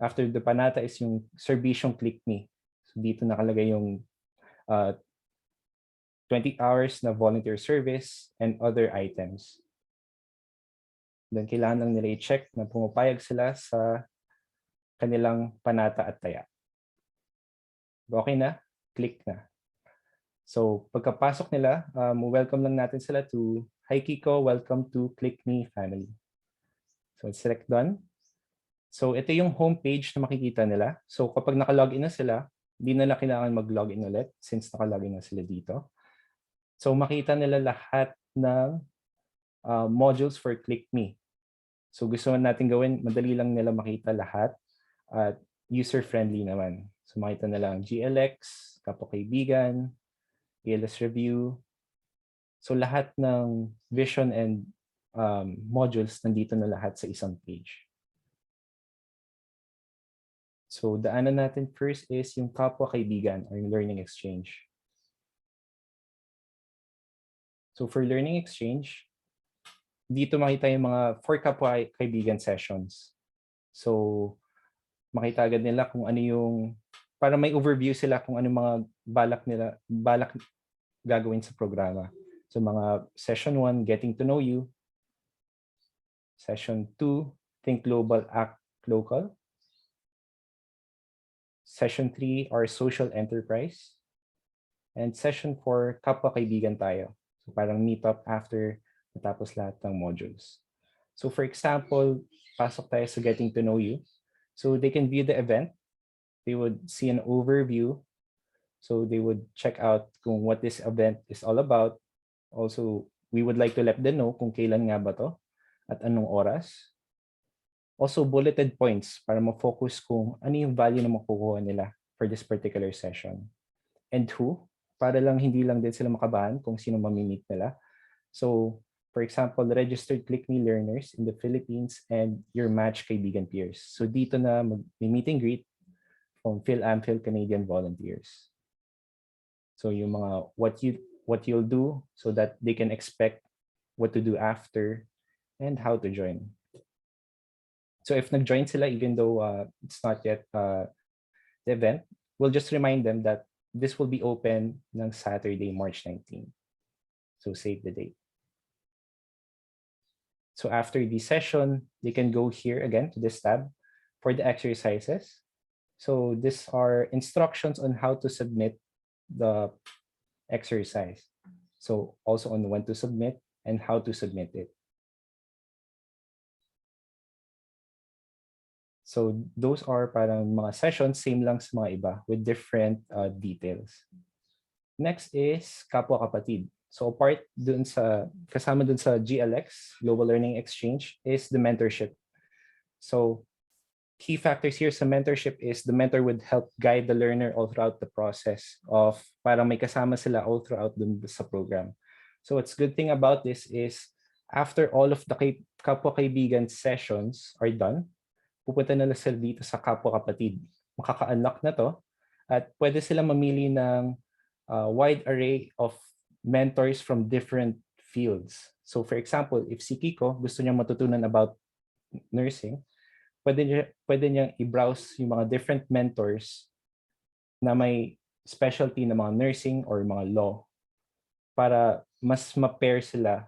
after the panata is yung serbisyong KLIKme. So dito nakalagay yung 20 hours na volunteer service and other items. Then kailangan lang nila i-check na pumapayag sila sa kanilang panata at taya. Okay na? Click na. So pagkapasok nila, welcome lang natin sila to, hi Kiko, welcome to KLIKme family. So select done. So ito yung homepage na makikita nila. So kapag naka-login na sila, hindi nila kailangan mag-login ulit since naka-login na sila dito. So makita nila lahat ng modules for KLIKme. So gusto natin gawin, madali lang nila makita lahat at user-friendly naman. So makita nila ang GLX, Kapwa Kaibigan, ALS Review. So lahat ng vision and modules nandito na lahat sa isang page. So daanan natin first is yung Kapwa Kaibigan or yung learning exchange. So for learning exchange, dito makita yung mga for Kapwa Kaibigan sessions. So makita agad nila kung ano yung, para may overview sila kung ano mga balak gagawin sa programa. So mga session 1, getting to know you. Session 2, think global, act local. Session 3, our social enterprise. And session 4, Kapwa Kaibigan tayo. So parang meet up after natapos lahat ng modules. So for example, pasok tayo sa getting to know you. So they can view the event. They would see an overview. So they would check out kung what this event is all about. Also, we would like to let them know kung kailan nga ba to at anong oras. Also, bulleted points para ma-focus kung ano yung value na makukuha nila for this particular session. And who, para lang hindi lang din sila makabahan kung sino mamimit nila. So, for example, registered KLIKme learners in the Philippines and your match kaibigan peers. So dito na mag-meet and greet from PhilAmPhil Canadian volunteers. So yung mga what you'll do so that they can expect what to do after and how to join. So if nag-join sila, even though it's not yet the event, we'll just remind them that this will be open ng Saturday, March 19. So save the date. So after the session, they can go here again to this tab for the exercises. So these are instructions on how to submit the exercise. So also on when to submit and how to submit it. So those are parang mga sessions, same lang sa mga iba with different details. Next is Kapwa Kapatid. So kasama dun sa GLX, Global Learning Exchange, is the mentorship. So key factors here sa mentorship is the mentor would help guide the learner all throughout the process of parang may kasama sila all throughout dun sa program. So what's good thing about this is after all of the Kapwa Kaibigan sessions are done, pupunta na sila dito sa kapwa-kapatid. Makaka-unlock na to at pwede sila mamili ng wide array of mentors from different fields. So for example, if si Kiko gusto niya matutunan about nursing, pwede niyang i-browse yung mga different mentors na may specialty na mga nursing or mga law para mas ma-pair sila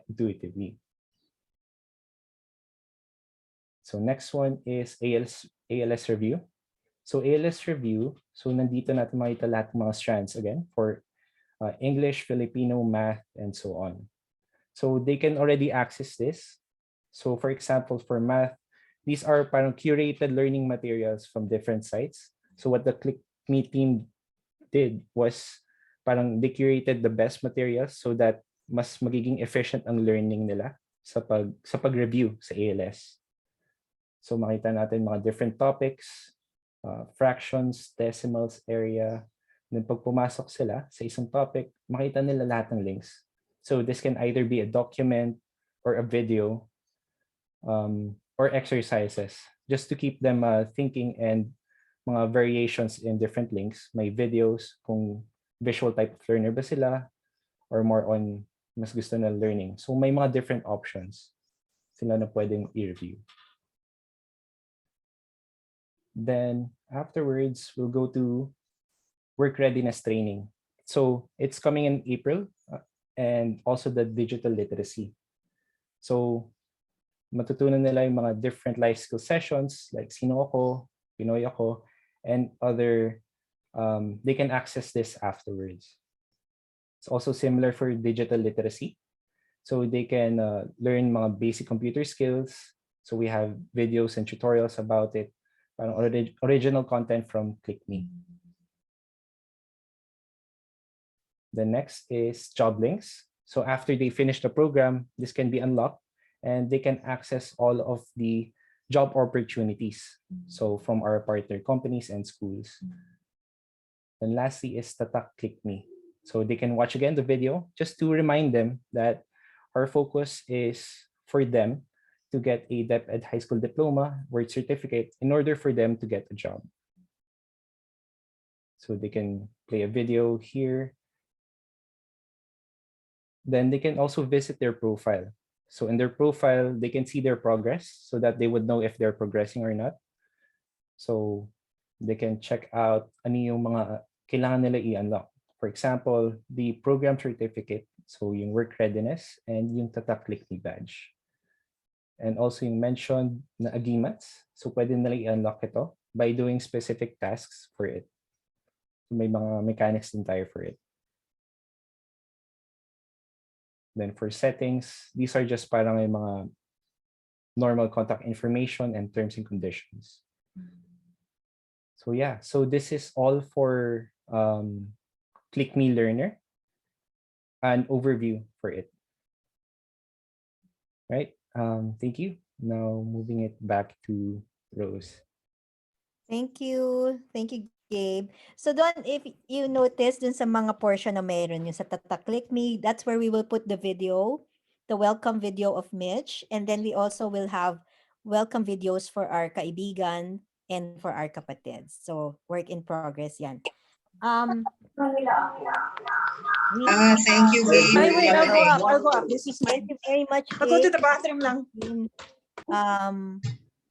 intuitively. So next one is ALS review. So ALS review, so nandito natin makita lahat ng mga strands again for English, Filipino, math, and so on. So they can already access this. So for example, for math, these are parang curated learning materials from different sites. So what the KLIKme team did was parang they curated the best materials so that mas magiging efficient ang learning nila sa pag-review sa ALS. So makita natin mga different topics, fractions, decimals, area. Then pag pumasok sila sa isang topic, makita nila lahat ng links. So this can either be a document or a video or exercises just to keep them thinking, and mga variations in different links. May videos kung visual type of learner ba sila or more on mas gusto na learning. So may mga different options sila na pwedeng i-review. Then afterwards, we'll go to work readiness training. So it's coming in April, and also the digital literacy. So matutunan nila yung mga different life skill sessions like sino ako, Pinoy ako, and other, they can access this afterwards. It's also similar for digital literacy. So they can learn mga basic computer skills. So we have videos and tutorials about it. Parang original content from KLIKme. The next is job links. So after they finish the program, this can be unlocked and they can access all of the job opportunities. So from our partner companies and schools. And lastly is Tatak KLIKme. So they can watch again the video just to remind them that our focus is for them to get a DepEd high school diploma, word certificate, in order for them to get a job. So they can play a video here. Then they can also visit their profile. So in their profile, they can see their progress so that they would know if they're progressing or not. So they can check out ano yung mga kailangan nila i-unlock. For example, the program certificate, so yung work readiness, and yung Tatak KLIKme badge. And also yung mentioned na agreements. So pwede nila i-unlock ito by doing specific tasks for it. May mga mechanics din tayo for it. Then for settings, these are just parang yung mga normal contact information and terms and conditions. So yeah, so this is all for KLIKme Learner, an overview for it. Right? Thank you. Now moving it back to Rose. Thank you. Thank you, Gabe. So doon, if you notice dun sa mga portion na mayroon yung sa Tatak KLIKme, that's where we will put the video, the welcome video of Mitch. And then we also will have welcome videos for our kaibigan and for our kapatids. So work in progress yan. Thank you, Gabe. Wait, I'll go up. This is Thank mine. you very much, I'll go to Gabe. the bathroom lang.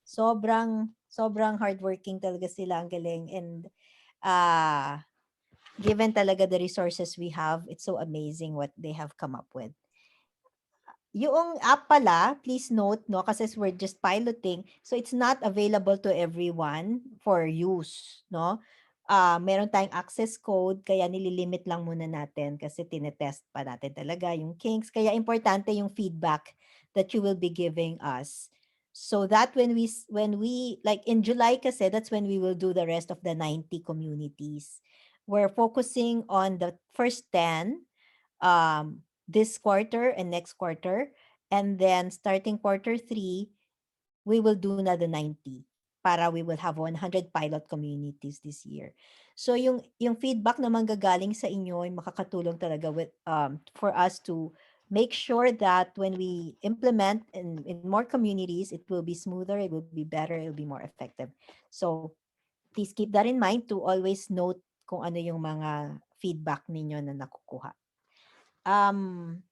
Sobrang hardworking talaga sila, ang galing, and given talaga the resources we have, it's so amazing what they have come up with. Yung app pala, please note, no, kasi we're just piloting, so it's not available to everyone for use, no? Meron tayong access code, kaya nililimit lang muna natin kasi tinetest pa natin talaga yung kinks. Kaya importante yung feedback that you will be giving us. So that when we like in July kasi, that's when we will do the rest of the 90 communities. We're focusing on the first 10 this quarter and next quarter. And then starting quarter 3, we will do na the 90 para we will have 100 pilot communities this year. So yung feedback na manggagaling sa inyo ay makakatulong talaga with for us to make sure that when we implement in more communities, it will be smoother, it will be better, it will be more effective. So please keep that in mind to always note kung ano yung mga feedback ninyo na nakukuha. Um,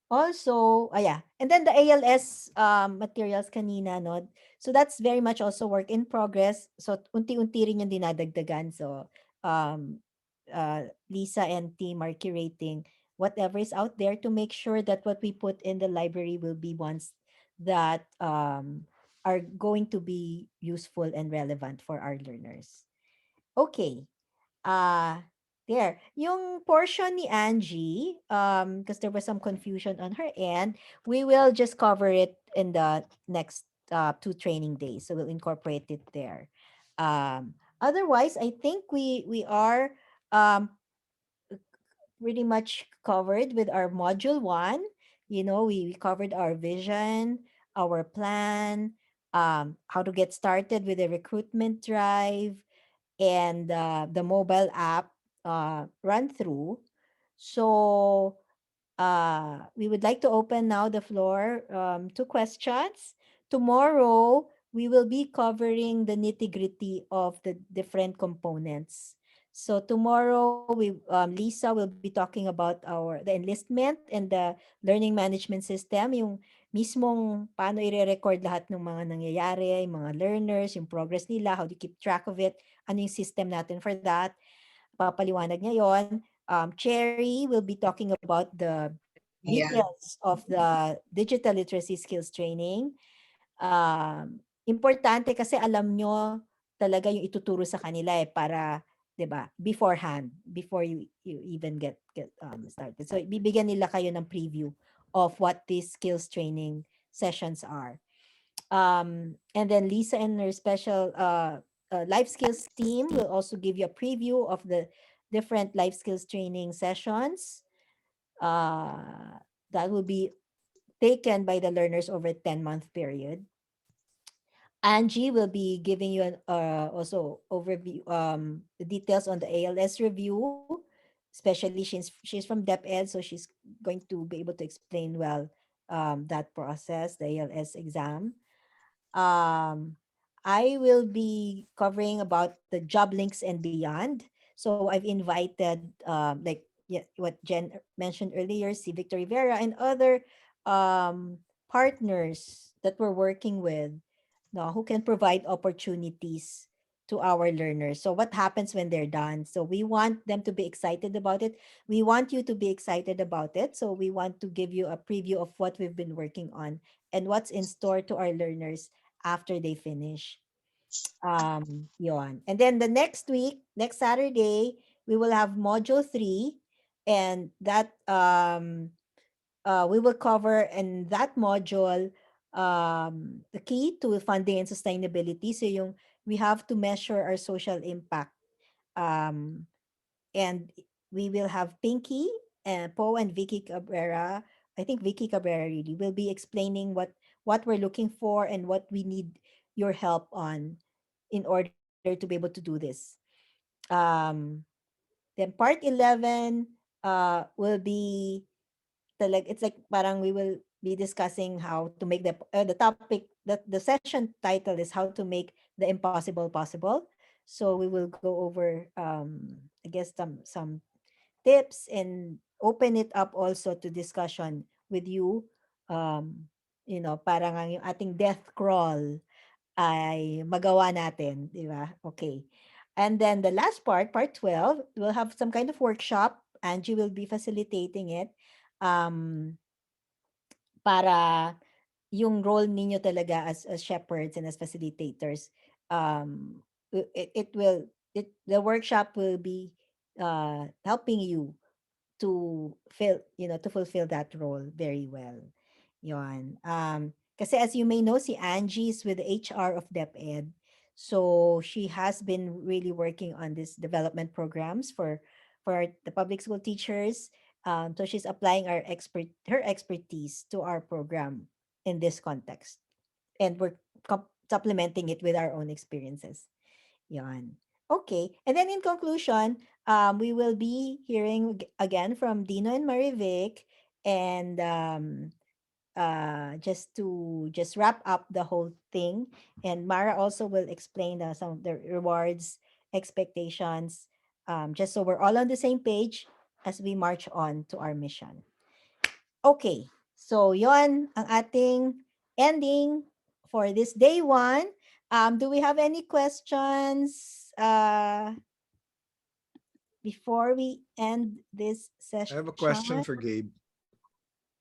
Also, yeah. And then the ALS materials kanina, no? So that's very much also work in progress. So unti-unti rin yung dinadagdagan. So um, Lisa and team are curating whatever is out there to make sure that what we put in the library will be ones that are going to be useful and relevant for our learners. Okay. Ah, there. Yung portion ni Angie, because there was some confusion on her end, we will just cover it in the next two training days. So we'll incorporate it there. Otherwise, I think we are um pretty much covered with our module one. You know, we covered our vision, our plan, how to get started with the recruitment drive, and the mobile app run through. So we would like to open now the floor to questions. Tomorrow, we will be covering the nitty-gritty of the different components. So tomorrow, Lisa will be talking about the enlistment and the learning management system, yung mismong paano i-record lahat ng mga nangyayari, yung mga learners, yung progress nila, how to keep track of it, ano yung system natin for that. Papaliwanag niya yon. Cherry will be talking about the Yeah. details of the digital literacy skills training. Importante kasi alam nyo talaga yung ituturo sa kanila para 'di ba beforehand before you even get started. So bibigyan nila kayo ng preview of what these skills training sessions are. And then Lisa and her special life skills team will also give you a preview of the different life skills training sessions that will be taken by the learners over a 10-month period. Angie will be giving you an also overview the details on the ALS review, especially she's from DepEd, so she's going to be able to explain well that process, the ALS exam. um, I will be covering about the job links and beyond. So I've invited, like yeah, what Jen mentioned earlier, si Victor Rivera and other partners that we're working with, no, who can provide opportunities to our learners. So what happens when they're done? So we want them to be excited about it. We want you to be excited about it. So we want to give you a preview of what we've been working on and what's in store to our learners after they finish. Yon. And then the next week, next Saturday, we will have module 3, and that we will cover in that module the key to funding and sustainability. So yung we have to measure our social impact. Um, and we will have Pinky and Poe and Vicky Cabrera. I think Vicky Cabrera really will be explaining what we're looking for and what we need your help on in order to be able to do this. Um, then part 11 will be it's like parang we will be discussing how to make the topic that the session title is how to make the impossible possible. So we will go over I guess some tips and open it up also to discussion with you. um parang ang yung ating death crawl ay magawa natin, di ba? Okay. And then the last part 12, we'll have some kind of workshop. Angie will be facilitating it. Um, para yung role ninyo talaga as shepherds and as facilitators, it will the workshop will be helping you to fulfill that role very well. Yon. Kasi as you may know, si Angie is with the HR of DepEd. So she has been really working on this development programs for the public school teachers. So she's applying her expertise to our program in this context. And we're supplementing it with our own experiences. Yan. Okay. And then in conclusion, we will be hearing again from Dino and Marivic. And just wrap up the whole thing, and Mara also will explain some of the rewards, expectations, just so we're all on the same page as we march on to our mission. Okay, so yon ang ating ending for this day one. Do we have any questions before we end this I have a session? question for Gabe,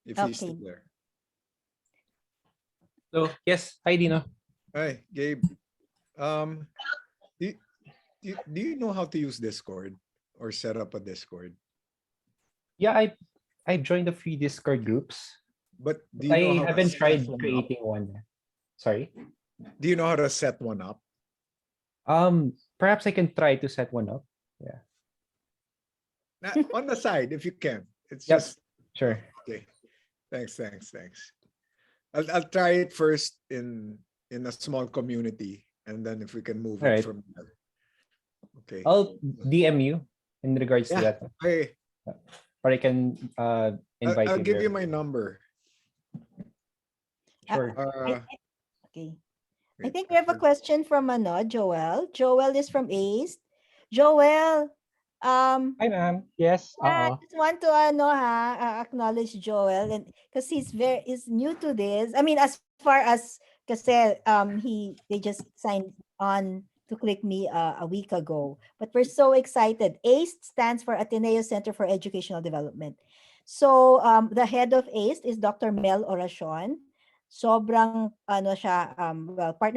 if he's still Okay. there. So yes, hi Dino. Hi, Gabe. Do, do you know how to use Discord or set up a Discord? Yeah, I joined the free Discord groups. But do you know I how haven't to tried set one up? creating one. Sorry. Do you know how to set one up? Perhaps I can try to set one up. Yeah. On the side, if you can. It's Yep. just Sure. okay. Thanks. I'll try it first in a small community, and then if we can move All it right. from there. Okay. I'll DM you in regards to that. Okay. Or I can invite I'll you. give there. you my number. Sure. Okay. I think we have a question from Joel. Joel is from Ace. Joel, Hi, ma'am. Yes. I just want to acknowledge Joel, and because he's new to this. I mean, as far as kasi they just signed on to KLIKme a week ago. But we're so excited. ACE stands for Ateneo Center for Educational Development. So the head of ACE is Dr. Mel Oracion. Sobrang partner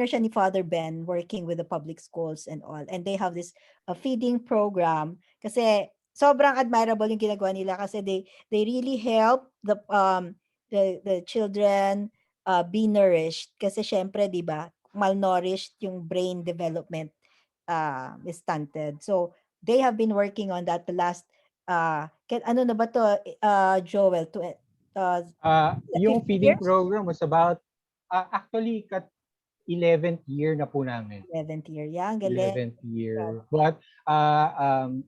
siya ni Father Ben, working with the public schools and all. And they have this feeding program kasi sobrang admirable yung ginagawa nila kasi they really help the children be nourished kasi syempre 'di ba malnourished yung brain development is stunted. So they have been working on that the last ano na ba to Joel to Yung 50 feeding years? program was about actually 11th year na po namin. 11th year. Yeah, ang galing. 11th year. But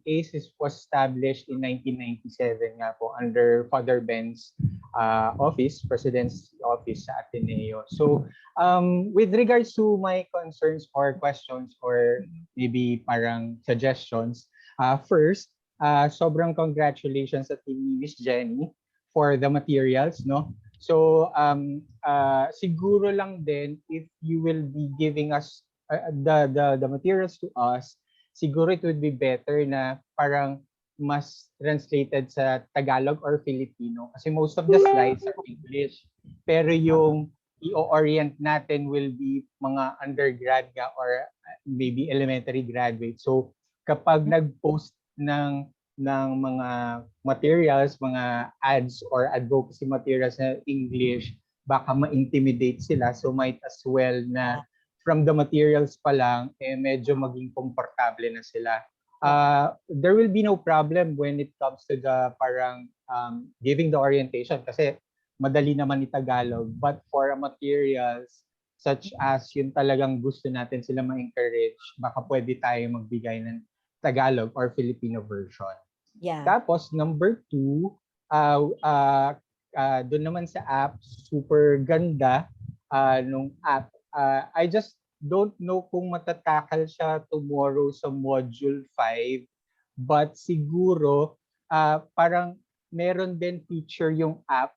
ACES was established in 1997 nga po under Father Ben's office, President's office sa Ateneo. So with regards to my concerns or questions or maybe parang suggestions, first, sobrang congratulations sa team ni Miss Jenny for the materials, no? So siguro lang din if you will be giving us the materials to us, siguro it would be better na parang mas translated sa Tagalog or Filipino kasi most of the slides are English. Pero yung i-orient natin will be mga undergrad nga or maybe elementary graduate. So kapag nag-post ng mga materials, mga ads or advocacy materials na English, baka ma-intimidate sila. So might as well na from the materials pa lang, medyo maging komportable na sila. There will be no problem when it comes to the parang giving the orientation kasi madali naman ni Tagalog. But for materials such as yung talagang gusto natin sila ma-encourage, baka pwede tayo magbigay ng Tagalog or Filipino version. Yeah. Tapos number 2, doon naman sa app, super ganda nung app. I just don't know kung matatakal siya tomorrow sa module 5, but siguro parang meron din feature yung app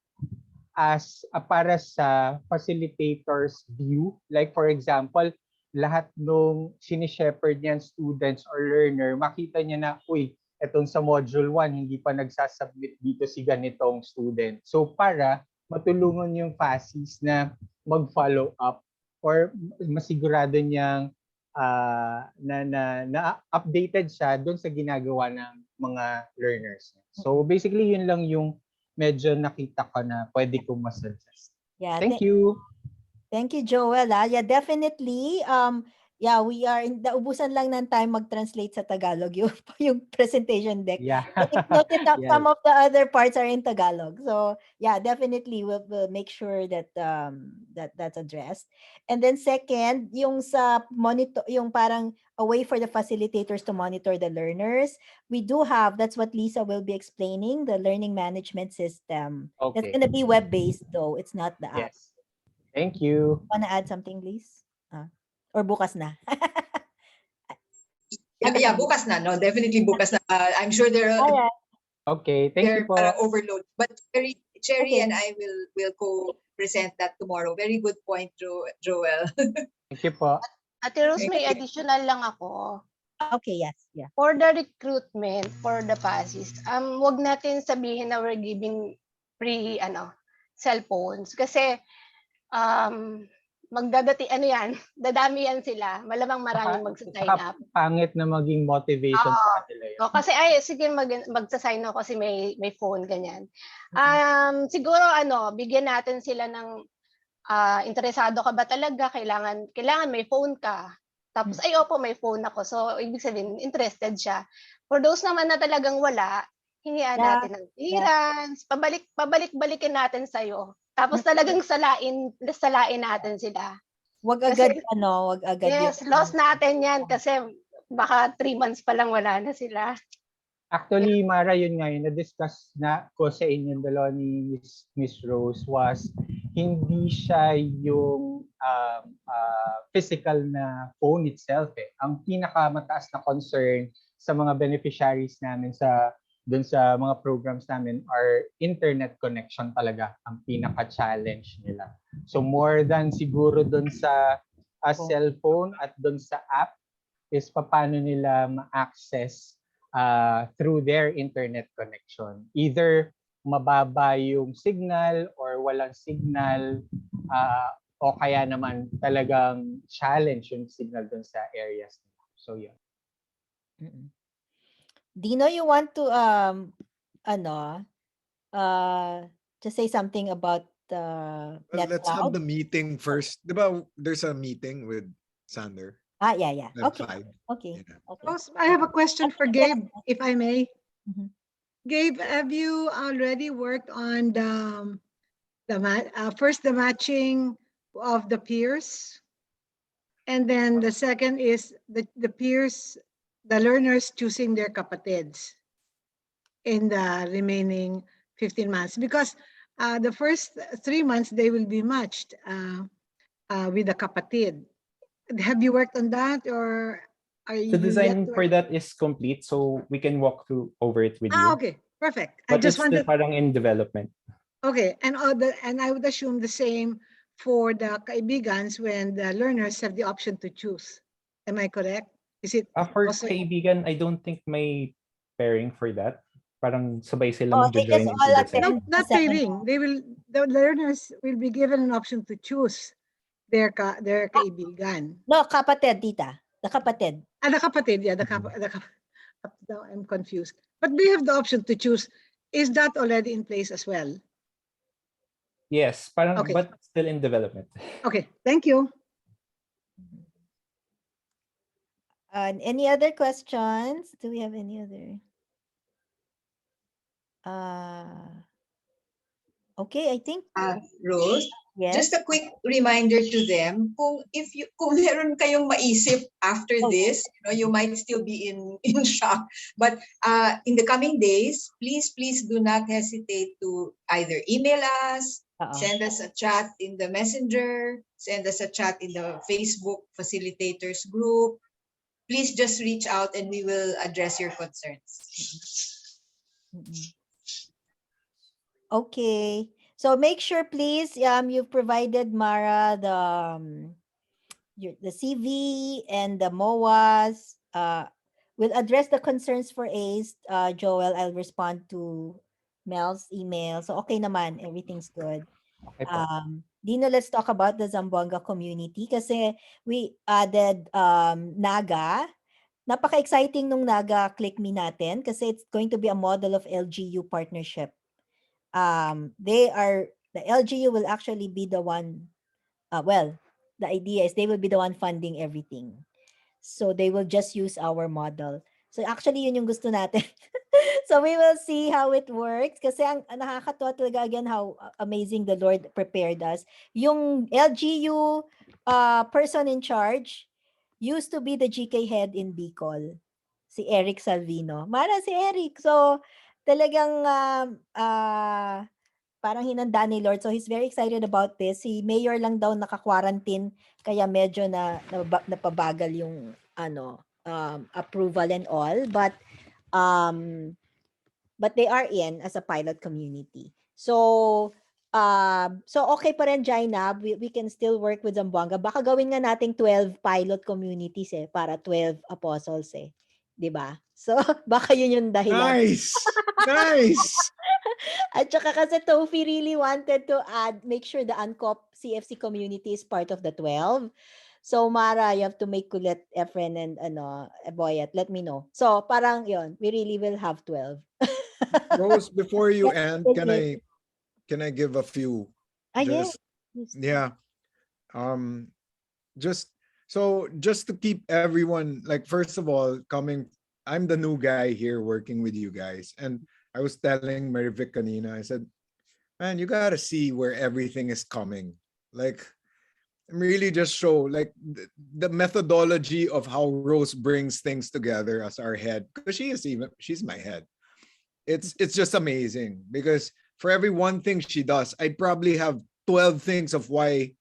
as para sa facilitators view. Like for example, lahat nung sinishepherd niyan students or learner, makita niya na, uy, etong sa module 1, hindi pa nagsasubmit dito si ganitong student. So para matulungan yung FACIs na mag-follow up or masigurado niyang na updated siya doon sa ginagawa ng mga learners. So basically yun lang yung medyo nakita ko na pwede kong masuggest. Yeah, Thank you. Thank you, Joel. Yeah, definitely. We are naubusan lang ng time mag-translate sa Tagalog yung presentation deck. Yeah. Take note that Yeah. some of the other parts are in Tagalog. So yeah, definitely we'll make sure that that's addressed. And then second, yung sa monitor, yung parang a way for the facilitators to monitor the learners. We do have, that's what Lisa will be explaining, the learning management system. That's Okay. going to be web-based though. It's not the app. Yes. Thank you. Want to add something, Liz? Or bukas na? Yeah, bukas na. No, definitely bukas na. I'm sure Alright. Okay. Thank you they're po. overload. But Cherry Okay. and I will co-present that tomorrow. Very good point, Joel. Thank you po. Ate Rose, may additional lang ako. Okay, yes. Yeah. For the recruitment, for the PACIs, wag natin sabihin na we're giving free cellphones kasi dadami yan sila. Malamang maraming magsa-sign up. Pangit na maging motivation sa kanila yun. Kasi sige magsa-sign ako kasi may phone ganyan. Siguro bigyan natin sila ng interesado ka ba talaga, kailangan may phone ka. Tapos opo, may phone ako. So ibig sabihin interested siya. For those naman na talagang wala, hingian natin ng clearance, pabalik-balikin natin sa'yo. Tapos talagang salain natin sila. Wag agad wag agad. Yes, lost natin yan kasi baka 3 months pa lang wala na sila. Actually, Mara, yun nga yun, na-discuss na ko sa inyong dalawa ni Miss Rose was hindi siya yung physical na phone itself. Ang pinakamataas na concern sa mga beneficiaries namin dun sa mga programs namin are internet connection talaga ang pinaka-challenge nila. So more than siguro dun sa cellphone at dun sa app is paano nila ma-access through their internet connection. Either mababa yung signal or walang signal o kaya naman talagang challenge yung signal dun sa areas nila. So yun. Dino, you want to just say something about Let's have the meeting first. Diba, there's a meeting with Sander. Yeah. Okay. Okay. Yeah. Okay. I have a question for Gabe, if I may. Mhm. Gabe, have you already worked on first the matching of the peers, and then the second is the peers, the learners choosing their kapatids in the remaining 15 months? Because the first 3 months they will be matched with the kapatid. Have you worked on that, or are you The design yet for that is complete, so we can walk over it with you. Okay, perfect. But I just it's still wanted. parang in development. Okay, and I would assume the same for the Kaibigans when the learners have the option to choose. Am I correct? Is it For also? Kaibigan, I don't think may pairing for that. Parang sabay sila Oh, they mag-join just into all the attend. session. Not pairing. The learners will be given an option to choose their kaibigan. No, kapatid, tita. The kapatid. The kapatid, yeah, now I'm confused. But they have the option to choose. Is that already in place as well? Yes, parang Okay. but still in development. Okay, thank you. Any other questions? Do we have any other? Okay, I think Rose, yes. just a quick reminder to them, kung meron kayong maisip after this, you might still be in shock. But in the coming days, please do not hesitate to either email us, send us a chat in the Messenger, send us a chat in the Facebook Facilitators group. Please just reach out and we will address your concerns. Okay. So make sure, please, you've provided Mara the CV and the MOAs. We'll address the concerns for ACE. Joel, I'll respond to Mel's email. So okay naman, everything's good. Okay po. Dino, let's talk about the Zamboanga community kasi we added Naga. Napaka-exciting nung Naga KLIKme natin kasi it's going to be a model of LGU partnership. The LGU will actually be the one, the idea is they will be the one funding everything. So they will just use our model. So actually yun yung gusto natin. So we will see how it works kasi ang nakakatuwa talaga again how amazing the Lord prepared us. Yung LGU person in charge, used to be the GK head in Bicol, si Eric Salvino. Mara si Eric. So, talagang parang hinanda ni Lord. So, he's very excited about this. Si Mayor lang daw naka-quarantine, kaya medyo napabagal yung approval and all. But they are in as a pilot community. So, okay pa rin, Jaina. We can still work with Zamboanga. Baka gawin nga nating 12 pilot communities para 12 apostles 'Di ba? So, baka yun yung dahilan. Nice! Nice! At saka kasi Tofi really wanted to make sure the UNCOP CFC community is part of the 12. So, Mara, you have to make Kulit, Efren, and Boyet. Let me know. So, parang yon, we really will have 12. Rose, before you Yes, end, thank can you. I give a few? Yes. Just yeah. Just just to keep everyone, like, first of all, I'm the new guy here working with you guys, and I was telling Marivic kanina, I said, man, you gotta see where everything is coming. Like, really just show like the methodology of how Rose brings things together as our head, because she's my head. It's just amazing, because for every one thing she does, I'd probably have 12 things of why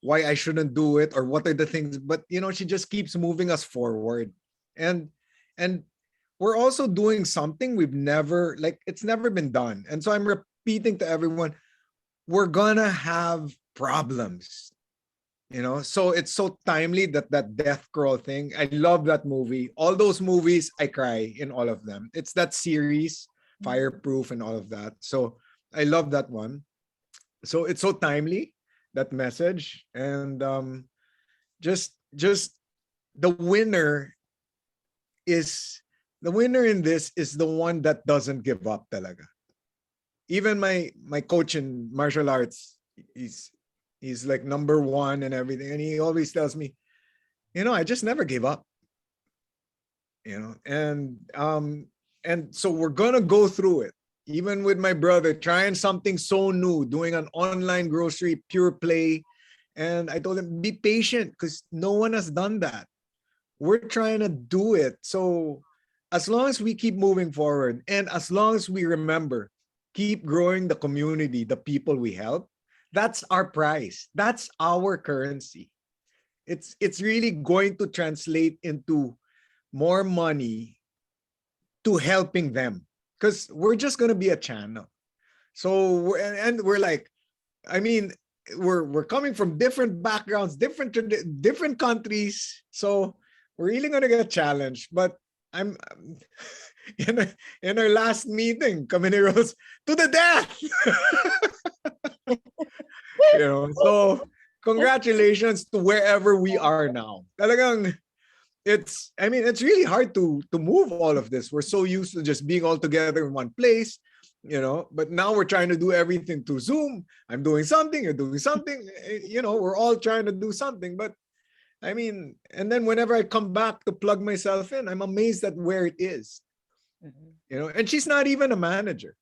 I shouldn't do it, or what are the things, but she just keeps moving us forward. And and we're also doing something we've never, like, it's never been done. And so I'm repeating to everyone, we're gonna have problems. So it's so timely that death crawl thing. I love that movie. All those movies, I cry in all of them. It's that series, Fireproof and all of that. So I love that one. So it's so timely, that message. And just the winner is the winner in this is the one that doesn't give up talaga. Even my coach in martial arts, he's like number one and everything, and he always tells me, I just never gave up. And so we're gonna go through it. Even with my brother, trying something so new, doing an online grocery pure play. And I told him, be patient, because no one has done that. We're trying to do it. So as long as we keep moving forward, and as long as we remember, keep growing the community, the people we help, that's our prize. That's our currency. It's really going to translate into more money to helping them, because we're just going to be a channel. So and we're like, I mean, we're coming from different backgrounds, different countries. So we're really going to get challenged. But I'm in our last meeting, kami ni Rose, to the death. So congratulations to wherever we are now. Talagang it's really hard to move all of this. We're so used to just being all together in one place, but now we're trying to do everything through Zoom. I'm doing something, you're doing something, we're all trying to do something. But and then whenever I come back to plug myself in, I'm amazed at where it is. And she's not even a manager,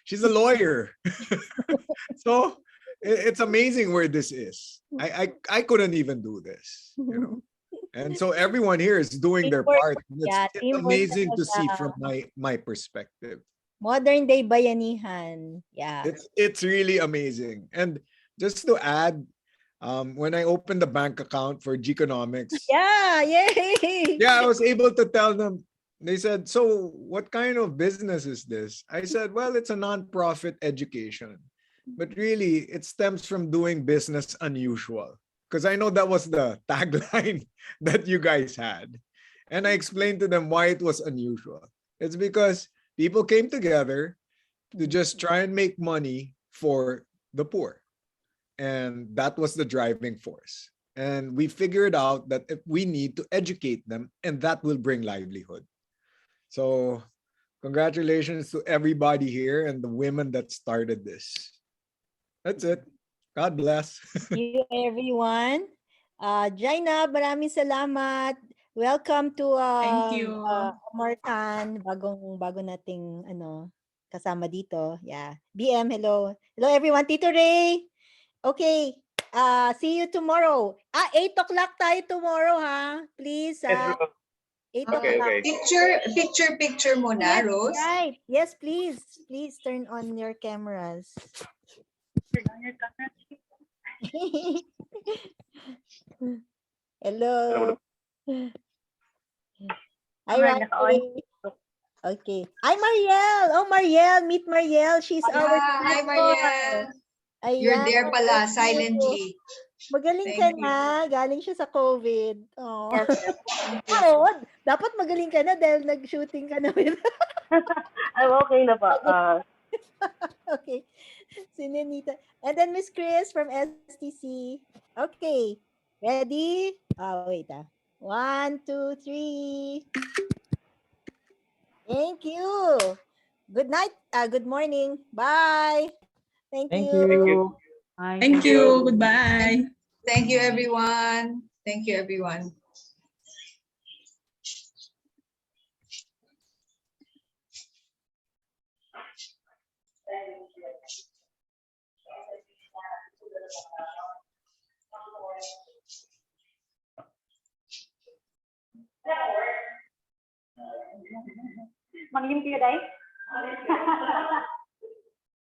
she's a lawyer. So it's amazing where this is. I couldn't even do this, And so everyone here is doing their part. It's amazing to see from my perspective. Modern day bayanihan. Yeah. It's really amazing. And just to add, when I opened the bank account for Geekonomics, yeah, yay! I was able to tell them. They said, so what kind of business is this? I said, well, it's a non-profit education. But really, it stems from doing business unusual. Because I know that was the tagline that you guys had. And I explained to them why it was unusual. It's because people came together to just try and make money for the poor. And that was the driving force. And we figured out that if we need to educate them, and that will bring livelihood. So congratulations to everybody here and the women that started this. That's it. God bless. Thank you, everyone. Jaina, maraming salamat. Welcome to Thank you. Martan, bago nating kasama dito. Yeah. BM, hello. Hello everyone. Tito Ray. Okay. See you tomorrow. 8 o'clock tayo tomorrow, ha? Please, 8 o'clock. Picture muna, Yes, Rose. right. Yes, please. Please turn on your cameras. Hello. Hi, Randy. Okay. Hi, Marielle. Oh, Marielle. Meet Marielle. She's our Hi, Marielle. tutor. You're Ayan. there pala, Thank you. silently. Magaling ka Thank you. na. Galing siya sa COVID. Oh. Oo. Dapat magaling ka na dahil nag-shooting ka na with... I'm okay na po. Okay. Si Nenita. And then Miss Chris from STC. Okay. Ready? Wait. 1, 2, 3. Thank you. Good night. Good morning. Bye. Thank Thank you. you. Thank you. Goodbye. Thank you, everyone. Thank you, everyone. Manglim kayo, Day?